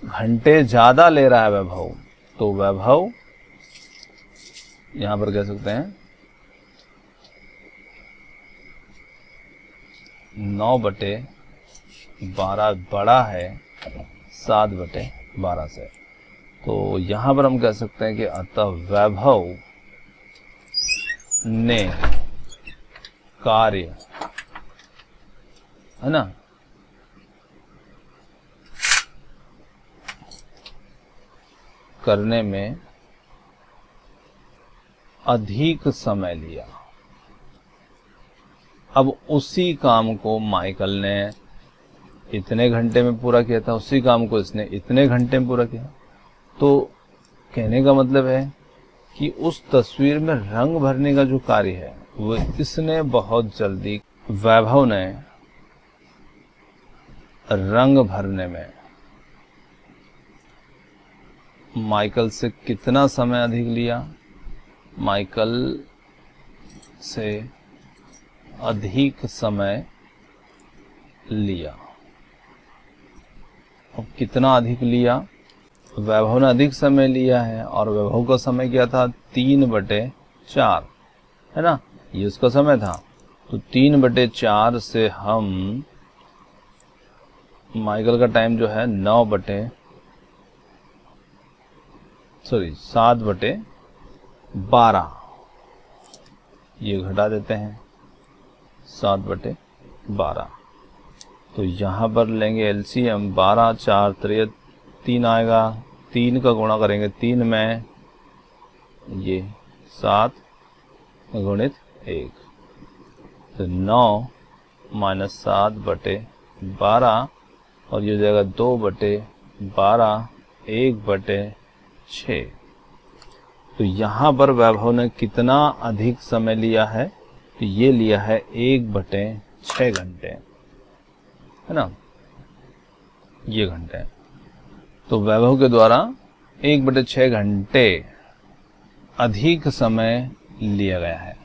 घंटे ज्यादा ले रहा है वैभव। तो वैभव यहाँ पर कह सकते हैं 9/12 बड़ा है 7/12 से। तो यहां पर हम कह सकते हैं कि अतः वैभव ने कार्य, है ना, करने में अधिक समय लिया। अब उसी काम को माइकल ने इतने घंटे में पूरा किया था, उसी काम को इसने इतने घंटे में पूरा किया। तो कहने का मतलब है कि उस तस्वीर में रंग भरने का जो कार्य है वो इसने बहुत जल्दी, वैभव ने रंग भरने में माइकल से कितना समय अधिक लिया? माइकल से अधिक समय लिया। अब कितना अधिक लिया? वैभव ने अधिक समय लिया है और वैभव का समय क्या था? 3/4, है ना, ये उसका समय था। तो 3/4 से हम माइकल का टाइम जो है 7/12 ये घटा देते हैं 7/12। तो यहाँ पर लेंगे एलसीएम, 12 4 3 आएगा, 3 का गुणा करेंगे 3 में, ये 7 गुणित 1, तो 9 - 7/12 और ये हो जाएगा 2/12 1/6। तो यहाँ पर वैभव ने कितना अधिक समय लिया है? तो ये लिया है 1/6 घंटे, है ना, ये घंटे। तो वैभव के द्वारा 1/6 घंटे अधिक समय लिया गया है।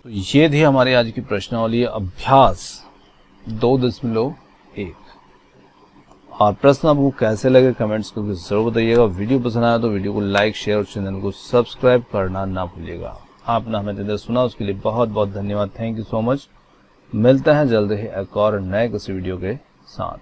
तो ये थी हमारी आज की प्रश्नावली अभ्यास 2.1। और प्रश्न आपको कैसे लगे कमेंट्स करके जरूर बताइएगा। वीडियो पसंद आया तो वीडियो को लाइक शेयर और चैनल को सब्सक्राइब करना ना भूलिएगा। आपने हमें इधर सुना उसके लिए बहुत बहुत धन्यवाद। Thank you so much. मिलते हैं जल्द ही एक और नए किसी वीडियो के साथ।